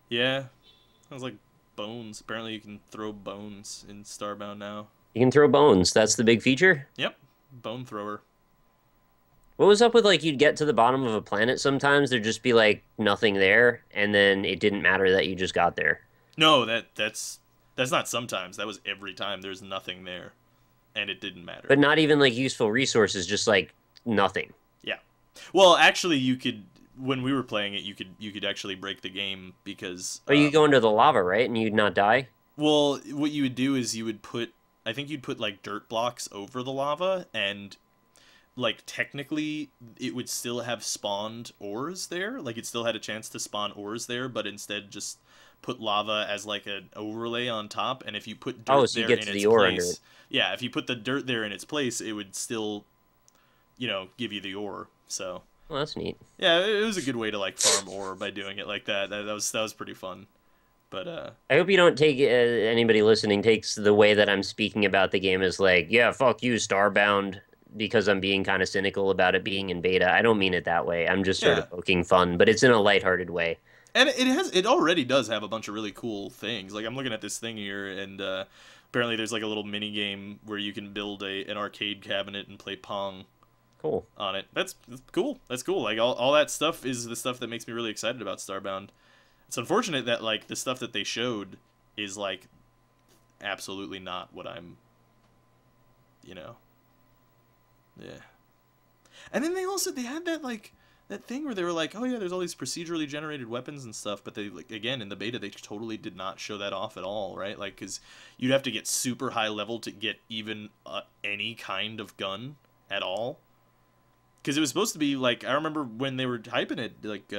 Yeah, sounds like bones. Apparently you can throw bones in Starbound now. You can throw bones. That's the big feature? Yep, bone thrower. What was up with, like, you'd get to the bottom of a planet sometimes, there'd just be, like, nothing there, and then it didn't matter that you just got there? No, that's not sometimes. That was every time. There's nothing there, and it didn't matter. But not even, like, useful resources, just, like, nothing. Yeah. Well, actually, you could... When we were playing it, you could actually break the game because... But you go into the lava, right? And you'd not die? Well, what you would do is you would put... I think you'd put, like, dirt blocks over the lava, and, like, technically, it would still have spawned ores there. Like, it still had a chance to spawn ores there, but instead just put lava as, like, an overlay on top, and if you put dirt so you there get in the its ore place... under it. Yeah, if you put the dirt there in its place, it would still, you know, give you the ore, so... Well, that's neat. Yeah, it was a good way to like farm ore by doing it like that. That was pretty fun. But I hope you don't take anybody listening takes the way that I'm speaking about the game as like, yeah, fuck you, Starbound, because I'm being kind of cynical about it being in beta. I don't mean it that way. I'm just sort of poking fun, but it's in a lighthearted way. And it already does have a bunch of really cool things. Like I'm looking at this thing here, and apparently there's like a little mini game where you can build an arcade cabinet and play Pong. Cool. On it. That's cool. That's cool. Like all that stuff is the stuff that makes me really excited about Starbound. It's unfortunate that like the stuff that they showed is like absolutely not what I'm, you know. Yeah. And then they had that like that thing where they were like, oh yeah, there's all these procedurally generated weapons and stuff, but they like, again in the beta they totally did not show that off at all, right? Like cuz you'd have to get super high level to get even any kind of gun at all. Because it was supposed to be, like, I remember when they were hyping it, like,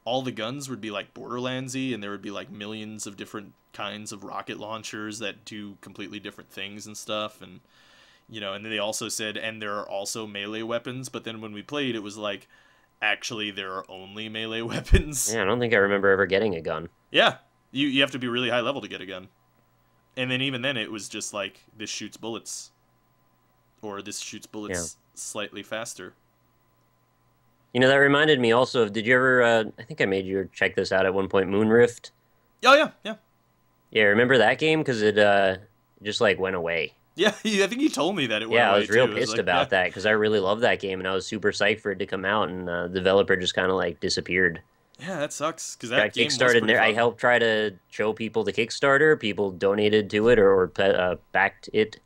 all the guns would be, like, Borderlands-y, and there would be, like, millions of different kinds of rocket launchers that do completely different things and stuff, and, you know, and then they also said, and there are also melee weapons, but then when we played, it was like, actually, there are only melee weapons. Yeah, I don't think I remember ever getting a gun. Yeah, you have to be really high level to get a gun. And then even then, it was just like, this shoots bullets. Or this shoots bullets slightly faster. You know, that reminded me also of, did you ever, I think I made you check this out at one point, Moonrift? Oh, yeah. Yeah, remember that game? Because it just, like, went away. Yeah, I think you told me that it went away, Yeah, I was real too. pissed about that, because I really love that game, and I was super psyched for it to come out, and the developer just kind of, like, disappeared. Yeah, that sucks because Got that game was Kickstarted pretty there. I fun. helped try to show people the Kickstarter. People donated to it or backed it,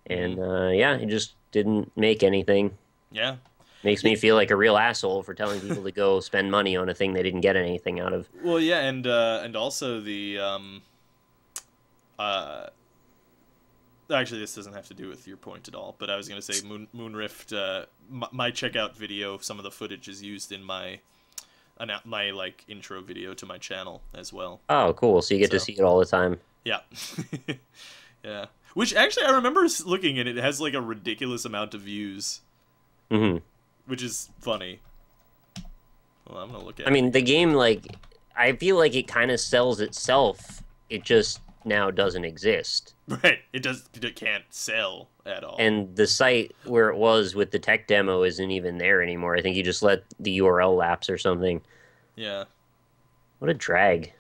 and yeah, it just didn't make anything. Yeah. Makes me feel like a real asshole for telling people to go spend money on a thing they didn't get anything out of. Well, yeah, and also the actually, this doesn't have to do with your point at all, but I was gonna say Moonrift. My checkout video, some of the footage is used in my like intro video to my channel as well. Oh, cool! So you get to see it all the time. Yeah, yeah. Which actually, I remember looking at it. It has like a ridiculous amount of views. Mm-hmm. Which is funny. Well, I'm gonna look at. I mean, the game, like, I feel like it kind of sells itself. It just now doesn't exist. Right. It can't sell at all. And the site where it was with the tech demo isn't even there anymore. I think you just let the URL lapse or something. Yeah. What a drag.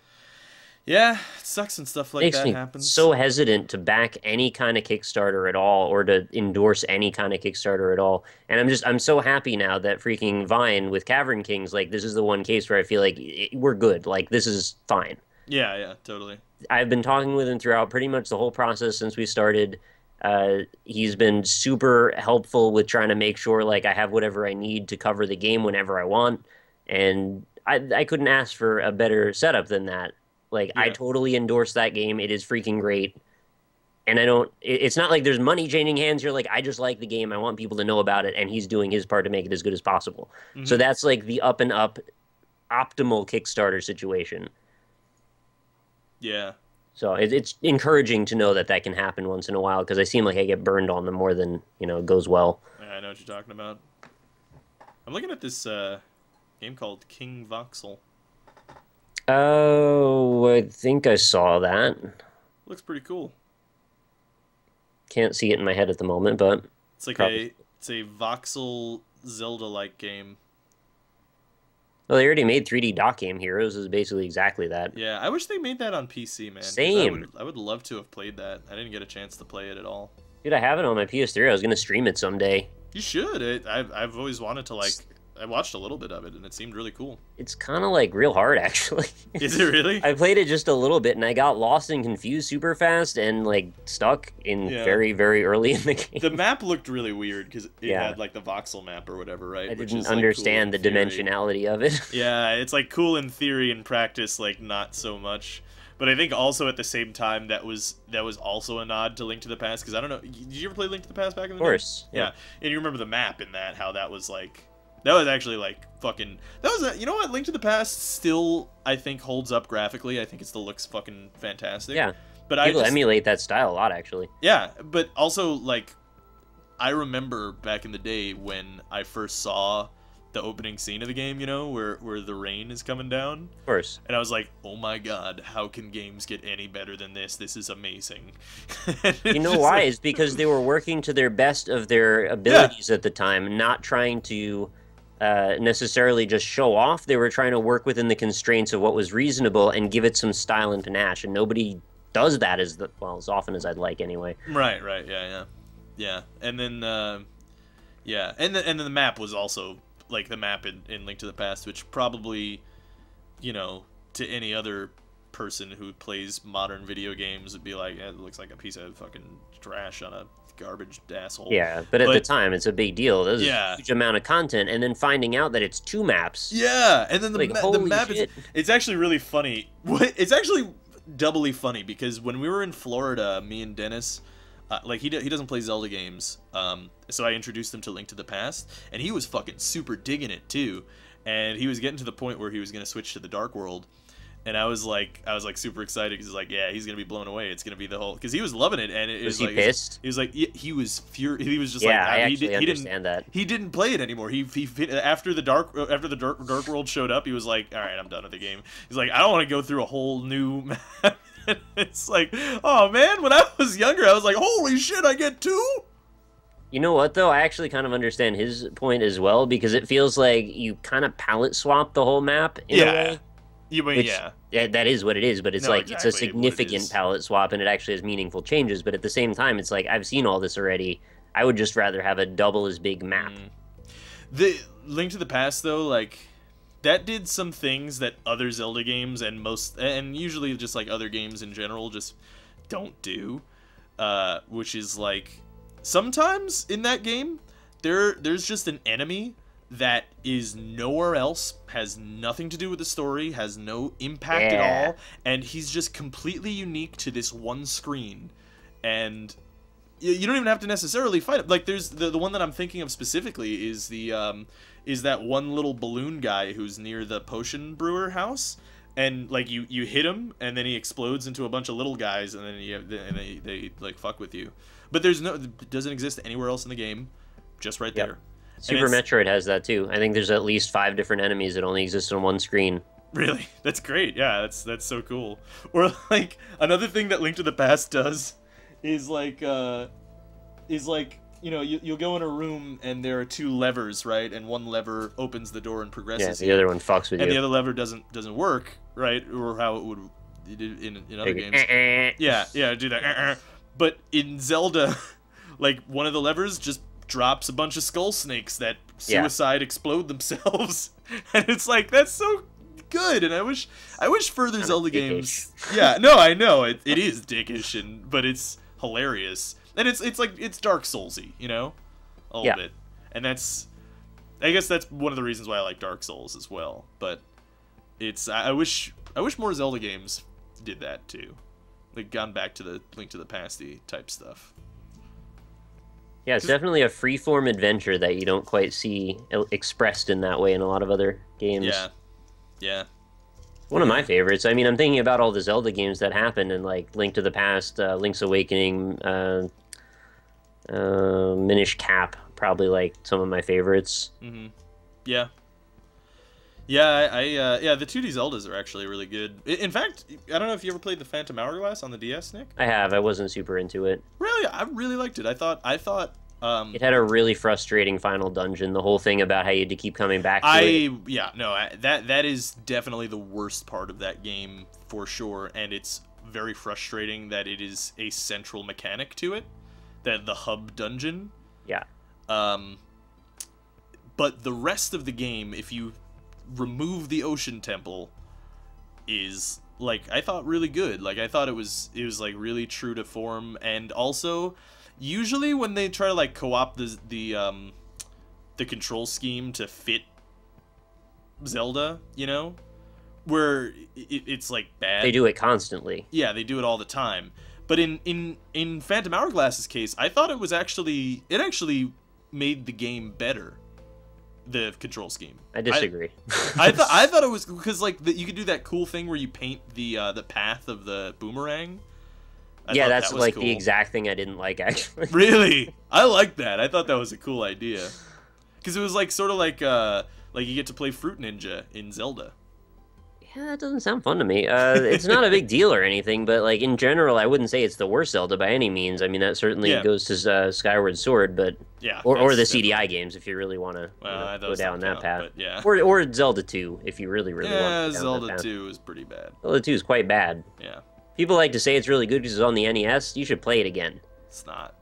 Yeah, it sucks when stuff like that happens. So hesitant to back any kind of Kickstarter at all or to endorse any kind of Kickstarter at all. And I'm so happy now that freaking Vine with Cavern Kings, like, this is the one case where I feel like we're good. Like, this is fine. Yeah, yeah, totally. I've been talking with him throughout pretty much the whole process since we started. He's been super helpful with trying to make sure, like, I have whatever I need to cover the game whenever I want. And I couldn't ask for a better setup than that. Like, yeah. I totally endorse that game. It is freaking great. And it's not like there's money changing hands here. Like, I just like the game. I want people to know about it. And he's doing his part to make it as good as possible. Mm-hmm. So that's like the up and up optimal Kickstarter situation. Yeah. So it's encouraging to know that can happen once in a while, because I seem like I get burned on them more than, it goes well. Yeah, I know what you're talking about. I'm looking at this game called King Voxel. Oh, I think I saw that. Looks pretty cool. Can't see it in my head at the moment, but it's like it's a voxel Zelda-like game. Well, they already made 3D Dock Game Heroes. Is basically exactly that. Yeah, I wish they made that on PC, man. Same. I would love to have played that. I didn't get a chance to play it at all. Dude, I have it on my PS3. I was gonna stream it someday. You should. I've always wanted to, like. I watched a little bit of it, and it seemed really cool. It's kind of, like, real hard, actually. Is it really? I played it just a little bit, and I got lost and confused super fast and, like, stuck in very, very early in the game. The map looked really weird, because it had, like, the voxel map or whatever, right? I didn't understand the dimensionality of it. Yeah, it's, like, cool in theory and practice, like, not so much. But I think also at the same time that was also a nod to Link to the Past, because I don't know, did you ever play Link to the Past back in the day? Of course. Yeah. And you remember the map in that, how that was, like... That was actually, like, fucking... You know what? Link to the Past still, I think, holds up graphically. I think it still looks fucking fantastic. Yeah. But people emulate that style a lot, actually. Yeah, but also, like, I remember back in the day when I first saw the opening scene of the game, where the rain is coming down. Of course. And I was like, oh my god, how can games get any better than this? This is amazing. You know why? It's because they were working to their best of their abilities at the time, not trying to... necessarily just show off. They were trying to work within the constraints of what was reasonable and give it some style and panache, and nobody does that as often as I'd like anyway. Right, yeah. And then and then the map was also like the map in Link to the Past, which probably, to any other person who plays modern video games would be like, it looks like a piece of fucking trash on a garbage asshole. Yeah, but at the time, it's a big deal. There's a huge amount of content, and then finding out that it's 2 maps. Yeah, and then the map shit. It's actually really funny. It's actually doubly funny, because when we were in Florida, me and Dennis, like, he doesn't play Zelda games, so I introduced him to Link to the Past, and he was fucking super digging it, too. And he was getting to the point where he was going to switch to the Dark World. And I was like super excited, because he's like, yeah, he's gonna be blown away. It's gonna be the whole, because he was loving it, and it was he like, pissed? He was like, he was furious. He was just like, I actually understand that. He didn't play it anymore. He after the Dark World showed up, he was like, all right, I'm done with the game. He's like, I don't want to go through a whole new map. It's like, oh man, when I was younger, I was like, holy shit, I get 2. You know what, though? I actually kind of understand his point as well, because it feels like you kind of palette swap the whole map in a way. Yeah, that is what it is, but it's it's a significant palette swap, and it actually has meaningful changes, but at the same time, it's like, I've seen all this already. I would just rather have a double as big map. The Link to the Past, though, like, that did some things that other Zelda games and usually just like other games in general just don't do, which is like sometimes in that game there's just an enemy that is nowhere else, has nothing to do with the story, has no impact at all, and he's just completely unique to this one screen, and you don't even have to necessarily fight him. Like, there's the one that I'm thinking of specifically is is that one little balloon guy who's near the potion brewer house, and like you hit him and then he explodes into a bunch of little guys, and then they like fuck with you. But it doesn't exist anywhere else in the game, just right there. Super Metroid has that too. I think there's at least 5 different enemies that only exist on one screen. Really? That's great. Yeah, that's so cool. Or like another thing that Link to the Past does is like you know, you'll go in a room and there are 2 levers, right? And one lever opens the door and progresses. Yeah, the other one fucks with you. And the other lever doesn't work, right? Or how it would in other games. Yeah, do that. But in Zelda, like one of the levers just drops a bunch of skull snakes that explode themselves, and it's like, that's so good. And I wish further Zelda games. Yeah, no, I know it is dickish, but it's hilarious, and it's like it's Dark Soulsy, you know, a little bit, and I guess that's one of the reasons why I like Dark Souls as well. But I wish more Zelda games did that too, like gone back to the Link to the Pasty type stuff. Yeah, it's definitely a free-form adventure that you don't quite see expressed in that way in a lot of other games. Yeah. One of my favorites. I mean, I'm thinking about all the Zelda games that happened, and like Link to the Past, Link's Awakening, Minish Cap, probably like some of my favorites. Mm-hmm. Yeah. Yeah, the 2D Zeldas are actually really good. In fact, I don't know if you ever played the Phantom Hourglass on the DS, Nick? I have. I wasn't super into it. Really? I really liked it. I thought it had a really frustrating final dungeon. The whole thing about how you had to keep coming back to it. That is definitely the worst part of that game for sure, and it's very frustrating that it is a central mechanic to it, that the hub dungeon. Yeah. But the rest of the game, if you remove the Ocean Temple, is like, I thought really good. Like, I thought it was like really true to form, and also usually when they try to like co-opt the control scheme to fit Zelda, you know, where it's like bad. They do it constantly. Yeah, they do it all the time. But in Phantom Hourglass's case, I thought it actually made the game better. The control scheme. I disagree. I thought it was because like you could do that cool thing where you paint the path of the boomerang. Yeah, that's like cool. The exact thing I didn't like, actually. Really? I like that. I thought that was a cool idea because it was like sort of like you get to play Fruit Ninja in Zelda. Yeah, that doesn't sound fun to me. It's not a big deal or anything, but like in general, I wouldn't say it's the worst Zelda by any means. I mean, that certainly goes to Skyward Sword, but or the CDI games if you really want to go down that path. Or Zelda 2 if you really want to. Yeah, Zelda 2 is pretty bad. Zelda 2 is quite bad. Yeah. People like to say it's really good because it's on the NES. You should play it again. It's not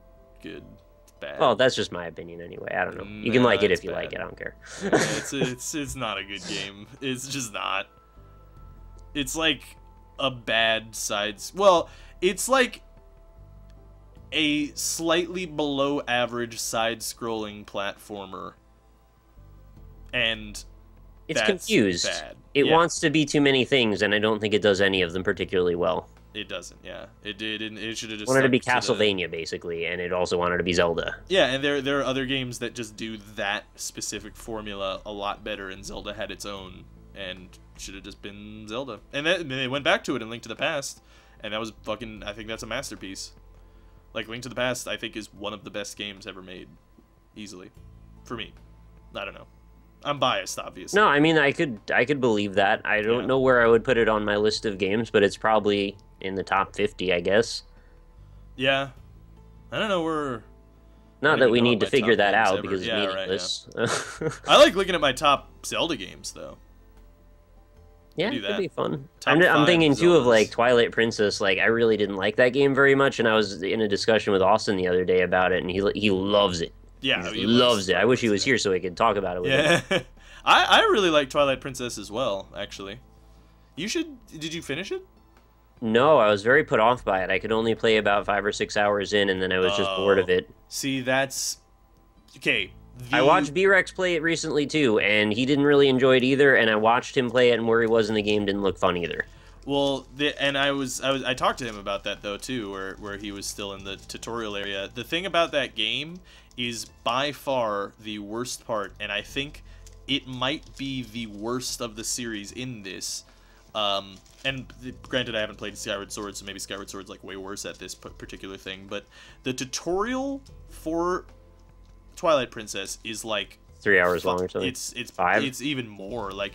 good. It's bad. Well, that's just my opinion anyway. I don't know. You can like it if you like it. I don't care. It's not a good game. It's just not. It's like a bad Well, it's like a slightly below average side-scrolling platformer, and it's confused. Bad. It wants to be too many things, and I don't think it does any of them particularly well. It doesn't. Yeah, it did. It should have just wanted to be Castlevania basically, and it also wanted to be Zelda. Yeah, and there are other games that just do that specific formula a lot better, and Zelda had its own, and should have just been Zelda. And then they went back to it in Link to the Past, and that was fucking, I think that's a masterpiece. Like, Link to the Past, I think, is one of the best games ever made. Easily. For me. I don't know. I'm biased, obviously. No, I mean, I could believe that. I don't know where I would put it on my list of games, but it's probably in the top 50, I guess. Yeah. I don't know where... Not that we need to figure that out, because it's meaningless. Right, I like looking at my top Zelda games, though. Yeah, it could be fun. I'm thinking, too, of, like, Twilight Princess. Like, I really didn't like that game very much, and I was in a discussion with Austin the other day about it, and he loves it. Yeah, he loves it. I wish he was here so he could talk about it with me. I really like Twilight Princess as well, actually. You should... Did you finish it? No, I was very put off by it. I could only play about 5 or 6 hours in, and then I was just bored of it. See, that's... Okay. I watched B-Rex play it recently, too, and he didn't really enjoy it either, and I watched him play it, and where he was in the game didn't look fun either. Well, I talked to him about that, though, too, where he was still in the tutorial area. The thing about that game is by far the worst part, and I think it might be the worst of the series in this. And granted, I haven't played Skyward Sword, so maybe Skyward Sword's like way worse at this particular thing. But the tutorial for Twilight Princess is like 3 hours long or something. It's 5. It's even more. Like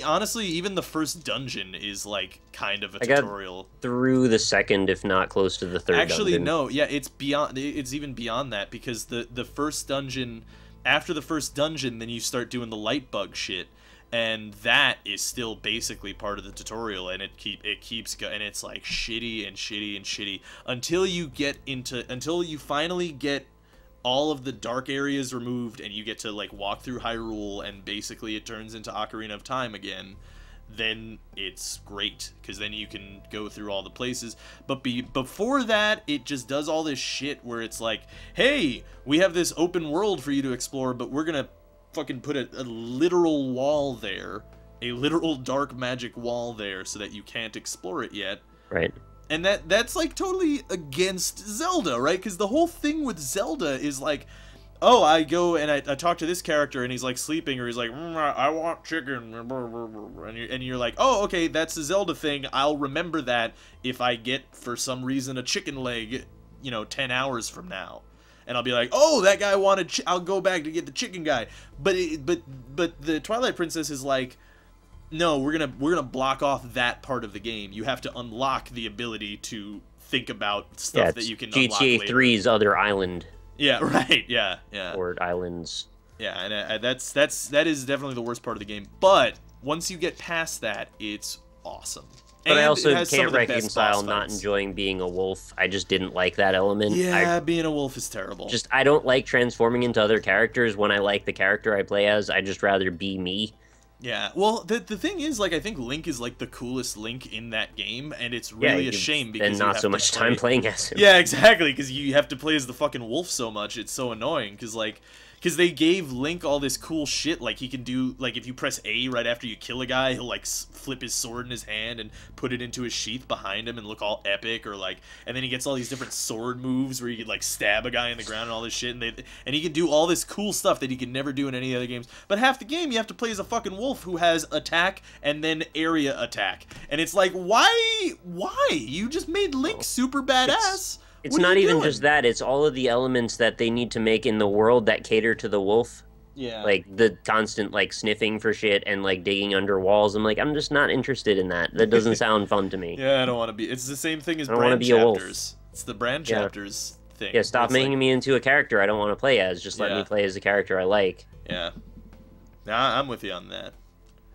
honestly, even the first dungeon is like kind of a tutorial. Got through the second, if not close to the third. Actually, dungeon. no. Yeah, it's beyond. It's even beyond that because the first dungeon, after the first dungeon, then you start doing the light bug shit. And that is still basically part of the tutorial, and it keeps going, and it's like shitty and shitty and shitty until you finally get all of the dark areas removed, and you get to like walk through Hyrule, and basically it turns into Ocarina of Time again. Then it's great because then you can go through all the places. But before that, it just does all this shit where it's like, hey, we have this open world for you to explore, but we're gonna fucking put a literal wall there, a literal dark magic wall there, so that you can't explore it yet. Right. And that's like totally against Zelda, right? Because the whole thing with Zelda is like, oh, I go and I talk to this character and he's like sleeping, or he's like, I want chicken, and you're like, oh, okay, that's a Zelda thing. I'll remember that if I get, for some reason, a chicken leg, 10 hours from now. And I'll be like, oh, that guy wanted. I'll go back to get the chicken guy. But the Twilight Princess is like, no, we're gonna block off that part of the game. You have to unlock the ability to think about stuff that you can unlock later. GTA 3's other island. Yeah, right. Yeah. Or islands. Yeah, and that is definitely the worst part of the game. But once you get past that, it's awesome. But I also can't reconcile not enjoying being a wolf. I just didn't like that element. Yeah, being a wolf is terrible. I don't like transforming into other characters when I like the character I play as. I just rather be me. Yeah, well, the thing is, like, I think Link is, like, the coolest Link in that game, and it's really a shame because and not so much time playing as him. Yeah, exactly, because you have to play as the fucking wolf so much. It's so annoying, because they gave Link all this cool shit, like he can do, like if you press A right after you kill a guy, he'll like flip his sword in his hand and put it into his sheath behind him and look all epic, or like, and then he gets all these different sword moves where you can like stab a guy in the ground and all this shit, and he can do all this cool stuff that he could never do in any other games. But half the game you have to play as a fucking wolf who has attack and then area attack, and it's like, why? You just made Link super badass. It's not even just that. It's all of the elements that they need to make in the world that cater to the wolf. Yeah. Like the constant like sniffing for shit and like digging under walls. I'm like, I'm just not interested in that. That doesn't sound fun to me. Yeah, I don't want to be. It's the same thing as brand chapters. A wolf. It's the brand chapters thing. Yeah, stop making me into a character I don't want to play as. Just let me play as the character I like. Yeah. Nah, I'm with you on that.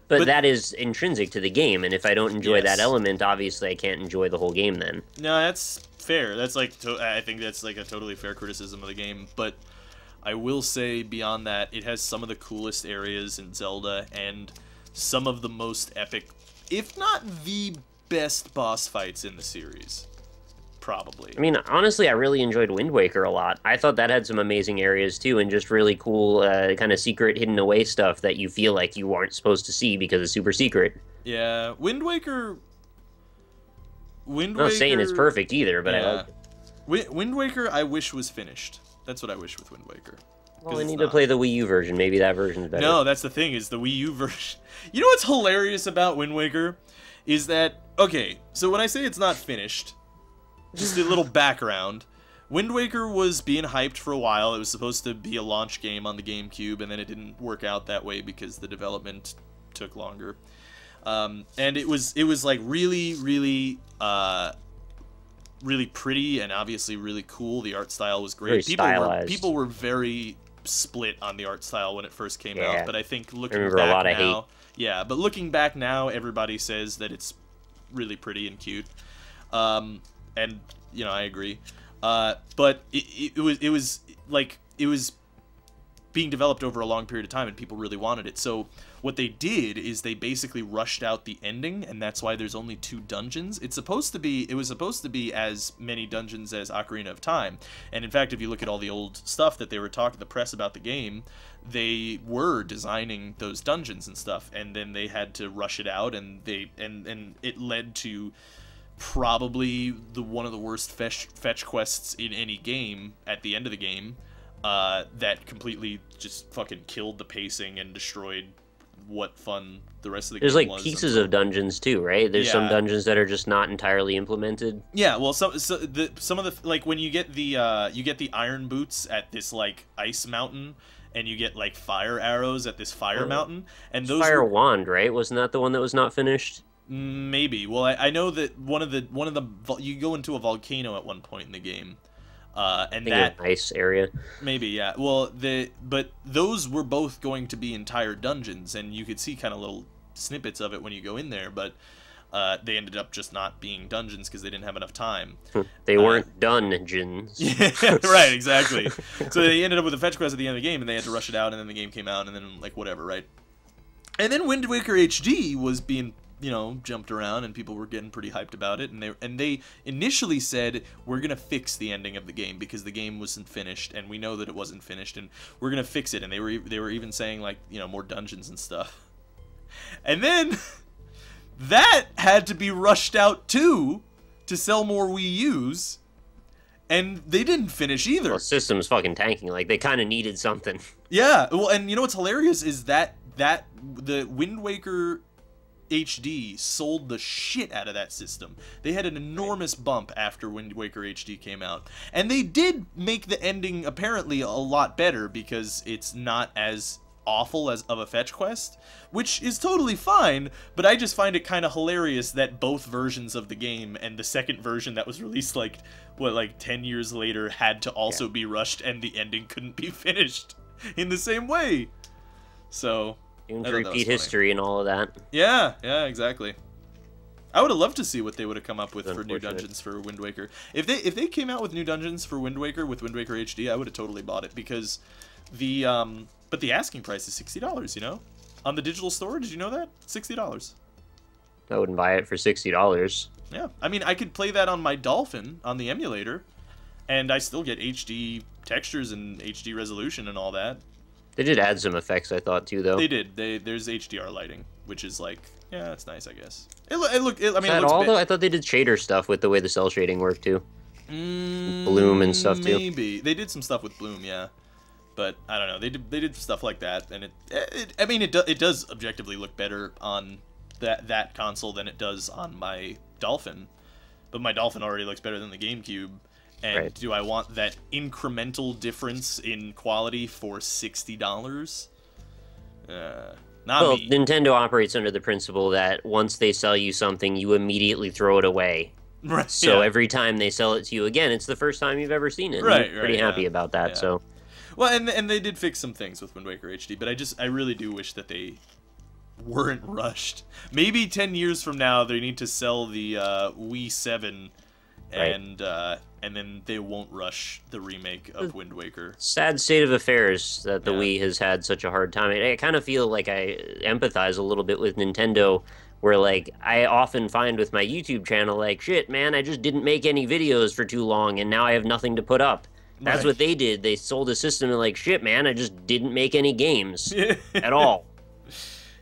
But that is intrinsic to the game, and if I don't enjoy that element, obviously I can't enjoy the whole game then. No, that's fair. That's like, I think that's like a totally fair criticism of the game, but I will say beyond that, it has some of the coolest areas in Zelda and some of the most epic, if not the best boss fights in the series. Probably. I mean, honestly, I really enjoyed Wind Waker a lot. I thought that had some amazing areas too, and just really cool kind of secret hidden away stuff that you feel like you aren't supposed to see because it's super secret. Yeah, Wind Waker... I'm not saying it's perfect either, but I like it. Wind Waker, I wish was finished. That's what I wish with Wind Waker. Well, I need to play the Wii U version. Maybe that version's better. No, that's the thing, is the Wii U version. You know what's hilarious about Wind Waker? Is that, okay, so when I say it's not finished, just a little background, Wind Waker was being hyped for a while. It was supposed to be a launch game on the GameCube, and then it didn't work out that way because the development took longer. And it was like really, really, really pretty and obviously really cool. The art style was great. People were very split on the art style when it first came out, but I think looking back now, but looking back now, everybody says that it's really pretty and cute. And I agree. But it was being developed over a long period of time, and people really wanted it. So what they did is they basically rushed out the ending, and that's why there's only 2 dungeons. It was supposed to be as many dungeons as Ocarina of Time. And in fact, if you look at all the old stuff that they were talking to the press about the game, they were designing those dungeons and stuff, and then they had to rush it out, and it led to probably one of the worst fetch quests in any game at the end of the game. That completely just fucking killed the pacing and destroyed what fun the rest of the game was. There's like pieces of dungeons too, right? There's some dungeons that are just not entirely implemented. Yeah, well, some of the, like, when you get the iron boots at this like ice mountain, and you get like fire arrows at this fire mountain, and those fire wand, right? Wasn't that the one that was not finished? Maybe. Well, I know that one of the you go into a volcano at one point in the game. And that ice area. Maybe, yeah. Well, but those were both going to be entire dungeons, and you could see kind of little snippets of it when you go in there, but they ended up just not being dungeons because they didn't have enough time. They weren't dungeons. Yeah, right, exactly. So they ended up with a fetch quest at the end of the game, and they had to rush it out, and then the game came out, and then, like, whatever, right? And then Wind Waker HD was being, you know, jumped around, and people were getting pretty hyped about it, and they initially said, we're gonna fix the ending of the game because the game wasn't finished, and we know that it wasn't finished, and we're gonna fix it. And they were even saying, like, you know, more dungeons and stuff. And then that had to be rushed out too to sell more Wii U's, and they didn't finish either. Well, the system's fucking tanking. Like, they kind of needed something. Yeah, well, and you know what's hilarious is that the Wind Waker HD sold the shit out of that system. They had an enormous bump after Wind Waker HD came out. And they did make the ending apparently a lot better because it's not as awful as of a fetch quest, which is totally fine, but I just find it kind of hilarious that both versions of the game and the second version that was released like 10 years later had to also be rushed, and the ending couldn't be finished in the same way. So to repeat history and all of that. Yeah, exactly. I would have loved to see what they would have come up with for new dungeons for Wind Waker. If they came out with new dungeons for Wind Waker with Wind Waker HD, I would have totally bought it, because but the asking price is $60, you know? On the digital store, did you know that? $60. I wouldn't buy it for $60. Yeah. I mean, I could play that on my Dolphin on the emulator, and I still get HD textures and HD resolution and all that. They did add some effects, I thought, too, though. They did. There's HDR lighting, which is like, yeah, that's nice, I guess. I mean, it looks though? I thought they did shader stuff with the way the cell shading worked, too. Bloom and stuff, too. Maybe. They did some stuff with Bloom, yeah. But, I don't know. They did stuff like that, and it does objectively look better on that console than it does on my Dolphin. But my Dolphin already looks better than the GameCube. And do I want that incremental difference in quality for $60? Not me. Nintendo operates under the principle that once they sell you something, you immediately throw it away. Right. So every time they sell it to you again, it's the first time you've ever seen it. Right. Pretty happy about that. Yeah. So. Well, and they did fix some things with Wind Waker HD, but I really do wish that they weren't rushed. Maybe 10 years from now, they need to sell the Wii 7, and then they won't rush the remake of Wind Waker. Sad state of affairs that the Wii has had such a hard time. I kind of feel like I empathize a little bit with Nintendo, where, like, I often find with my YouTube channel, like, shit, man, I just didn't make any videos for too long, and now I have nothing to put up. That's what they did. They sold a system and, like, shit, man, I just didn't make any games at all.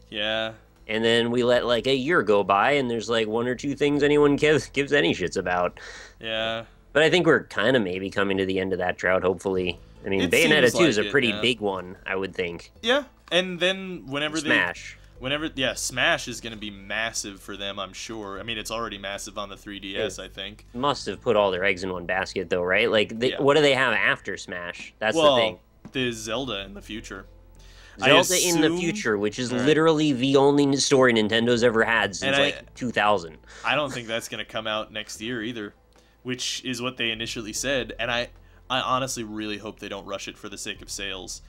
Yeah. And then we let, like, a year go by, and there's, like, 1 or 2 things anyone gives any shits about. Yeah. But I think we're kind of maybe coming to the end of that drought, hopefully. I mean, Bayonetta 2 is a pretty big one, I would think. Yeah, and then whenever Smash is going to be massive for them, I'm sure. I mean, it's already massive on the 3DS, I think. Must have put all their eggs in one basket, though, right? Like, what do they have after Smash? That's the thing. There's Zelda in the future. Zelda in the future, which is literally the only story Nintendo's ever had since, like, 2000. I don't think that's going to come out next year, either, which is what they initially said, and I honestly really hope they don't rush it for the sake of sales,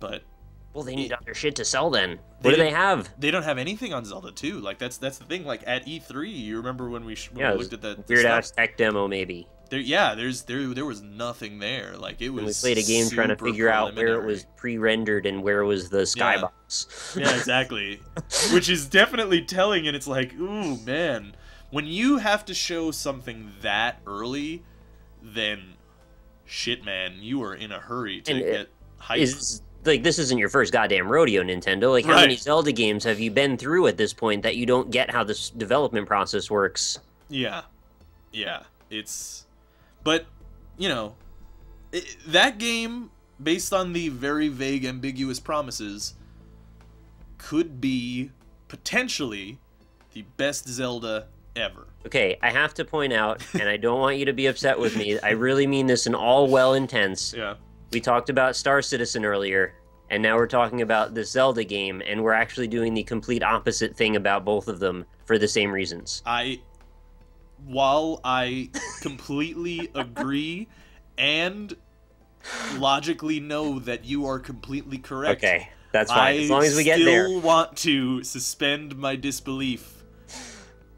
but... Well, they need other shit to sell then. What do they have? They don't have anything on Zelda 2. Like, that's the thing. Like, at E3, you remember when we looked at that weird-ass tech demo, maybe. there was nothing there. Like it was. And we played a game trying to figure out where it was pre-rendered and where was the skybox. Yeah, exactly. Which is definitely telling, and it's like, ooh, man, when you have to show something that early, then shit, man, you are in a hurry to get hyped. Like, this isn't your first goddamn rodeo, Nintendo. Like, how many Zelda games have you been through at this point that you don't get how this development process works? Yeah. Yeah. But, you know, that game, based on the very vague, ambiguous promises, could be, potentially, the best Zelda ever. Okay, I have to point out, and I don't want you to be upset with me, I really mean this in all well intents. Yeah. We talked about Star Citizen earlier, and now we're talking about the Zelda game, and we're actually doing the complete opposite thing about both of them for the same reasons. While I completely agree and logically know that you are completely correct. Okay, that's fine. As long as we get there. I still want to suspend my disbelief.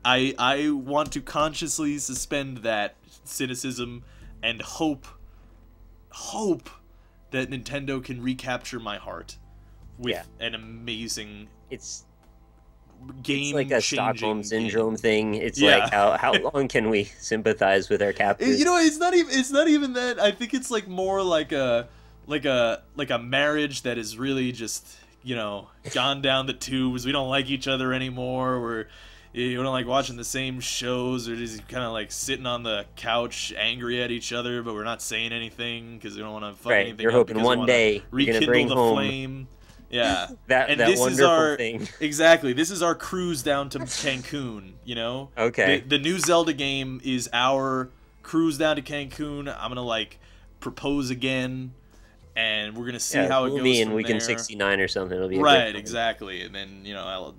I want to consciously suspend that cynicism and hope that Nintendo can recapture my heart with an amazing game. It's like a Stockholm Syndrome thing. It's like how long can we sympathize with our captors? You know, it's not even that. I think it's like more like a marriage that is really just, you know, gone down the tubes. We don't like each other anymore. We don't like watching the same shows, or just kind of like sitting on the couch angry at each other, but we're not saying anything because we don't want to fuck anything. You're hoping one day you're gonna bring home flame. Yeah, that wonderful thing. Exactly. This is our cruise down to Cancun. You know. Okay. The new Zelda game is our cruise down to Cancun. I'm gonna like propose again, and we're gonna see how it goes. Me and from Weekend there. 69 or something. It'll be right. Exactly. And then, you know,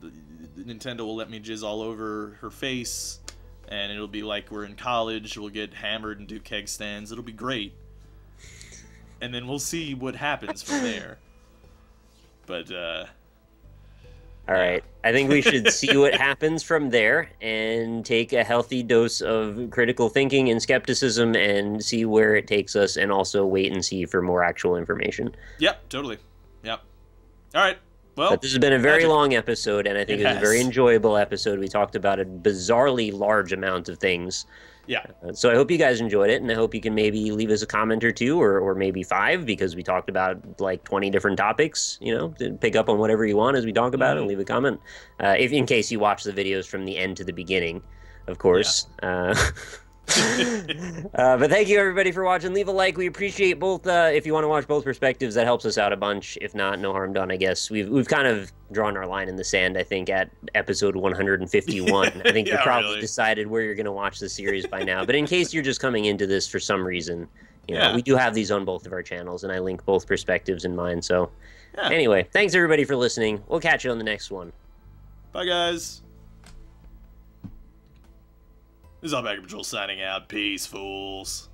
Nintendo will let me jizz all over her face, and it'll be like we're in college. We'll get hammered and do keg stands. It'll be great. And then we'll see what happens from there. But, all right. I think we should see what happens from there and take a healthy dose of critical thinking and skepticism and see where it takes us, and also wait and see for more actual information. Yep, totally. Yep. All right. Well, but this has been a very long episode, and I think it was a very enjoyable episode. We talked about a bizarrely large amount of things. Yeah. So I hope you guys enjoyed it, and I hope you can maybe leave us a comment or two, or maybe 5, because we talked about like 20 different topics. You know, to pick up on whatever you want as we talk about it, and leave a comment. If in case you watch the videos from the end to the beginning, of course. Yeah. But thank you everybody for watching. Leave a like. We appreciate both. If you want to watch both perspectives, that helps us out a bunch. If not, no harm done, I guess. We've kind of drawn our line in the sand, I think, at episode 151. I think you probably decided where you're going to watch the series by now. But in case you're just coming into this for some reason, you know, we do have these on both of our channels, and I link both perspectives in mine. So anyway, thanks everybody for listening. We'll catch you on the next one. Bye, guys. This is Alpaca Patrol signing out. Peace, fools.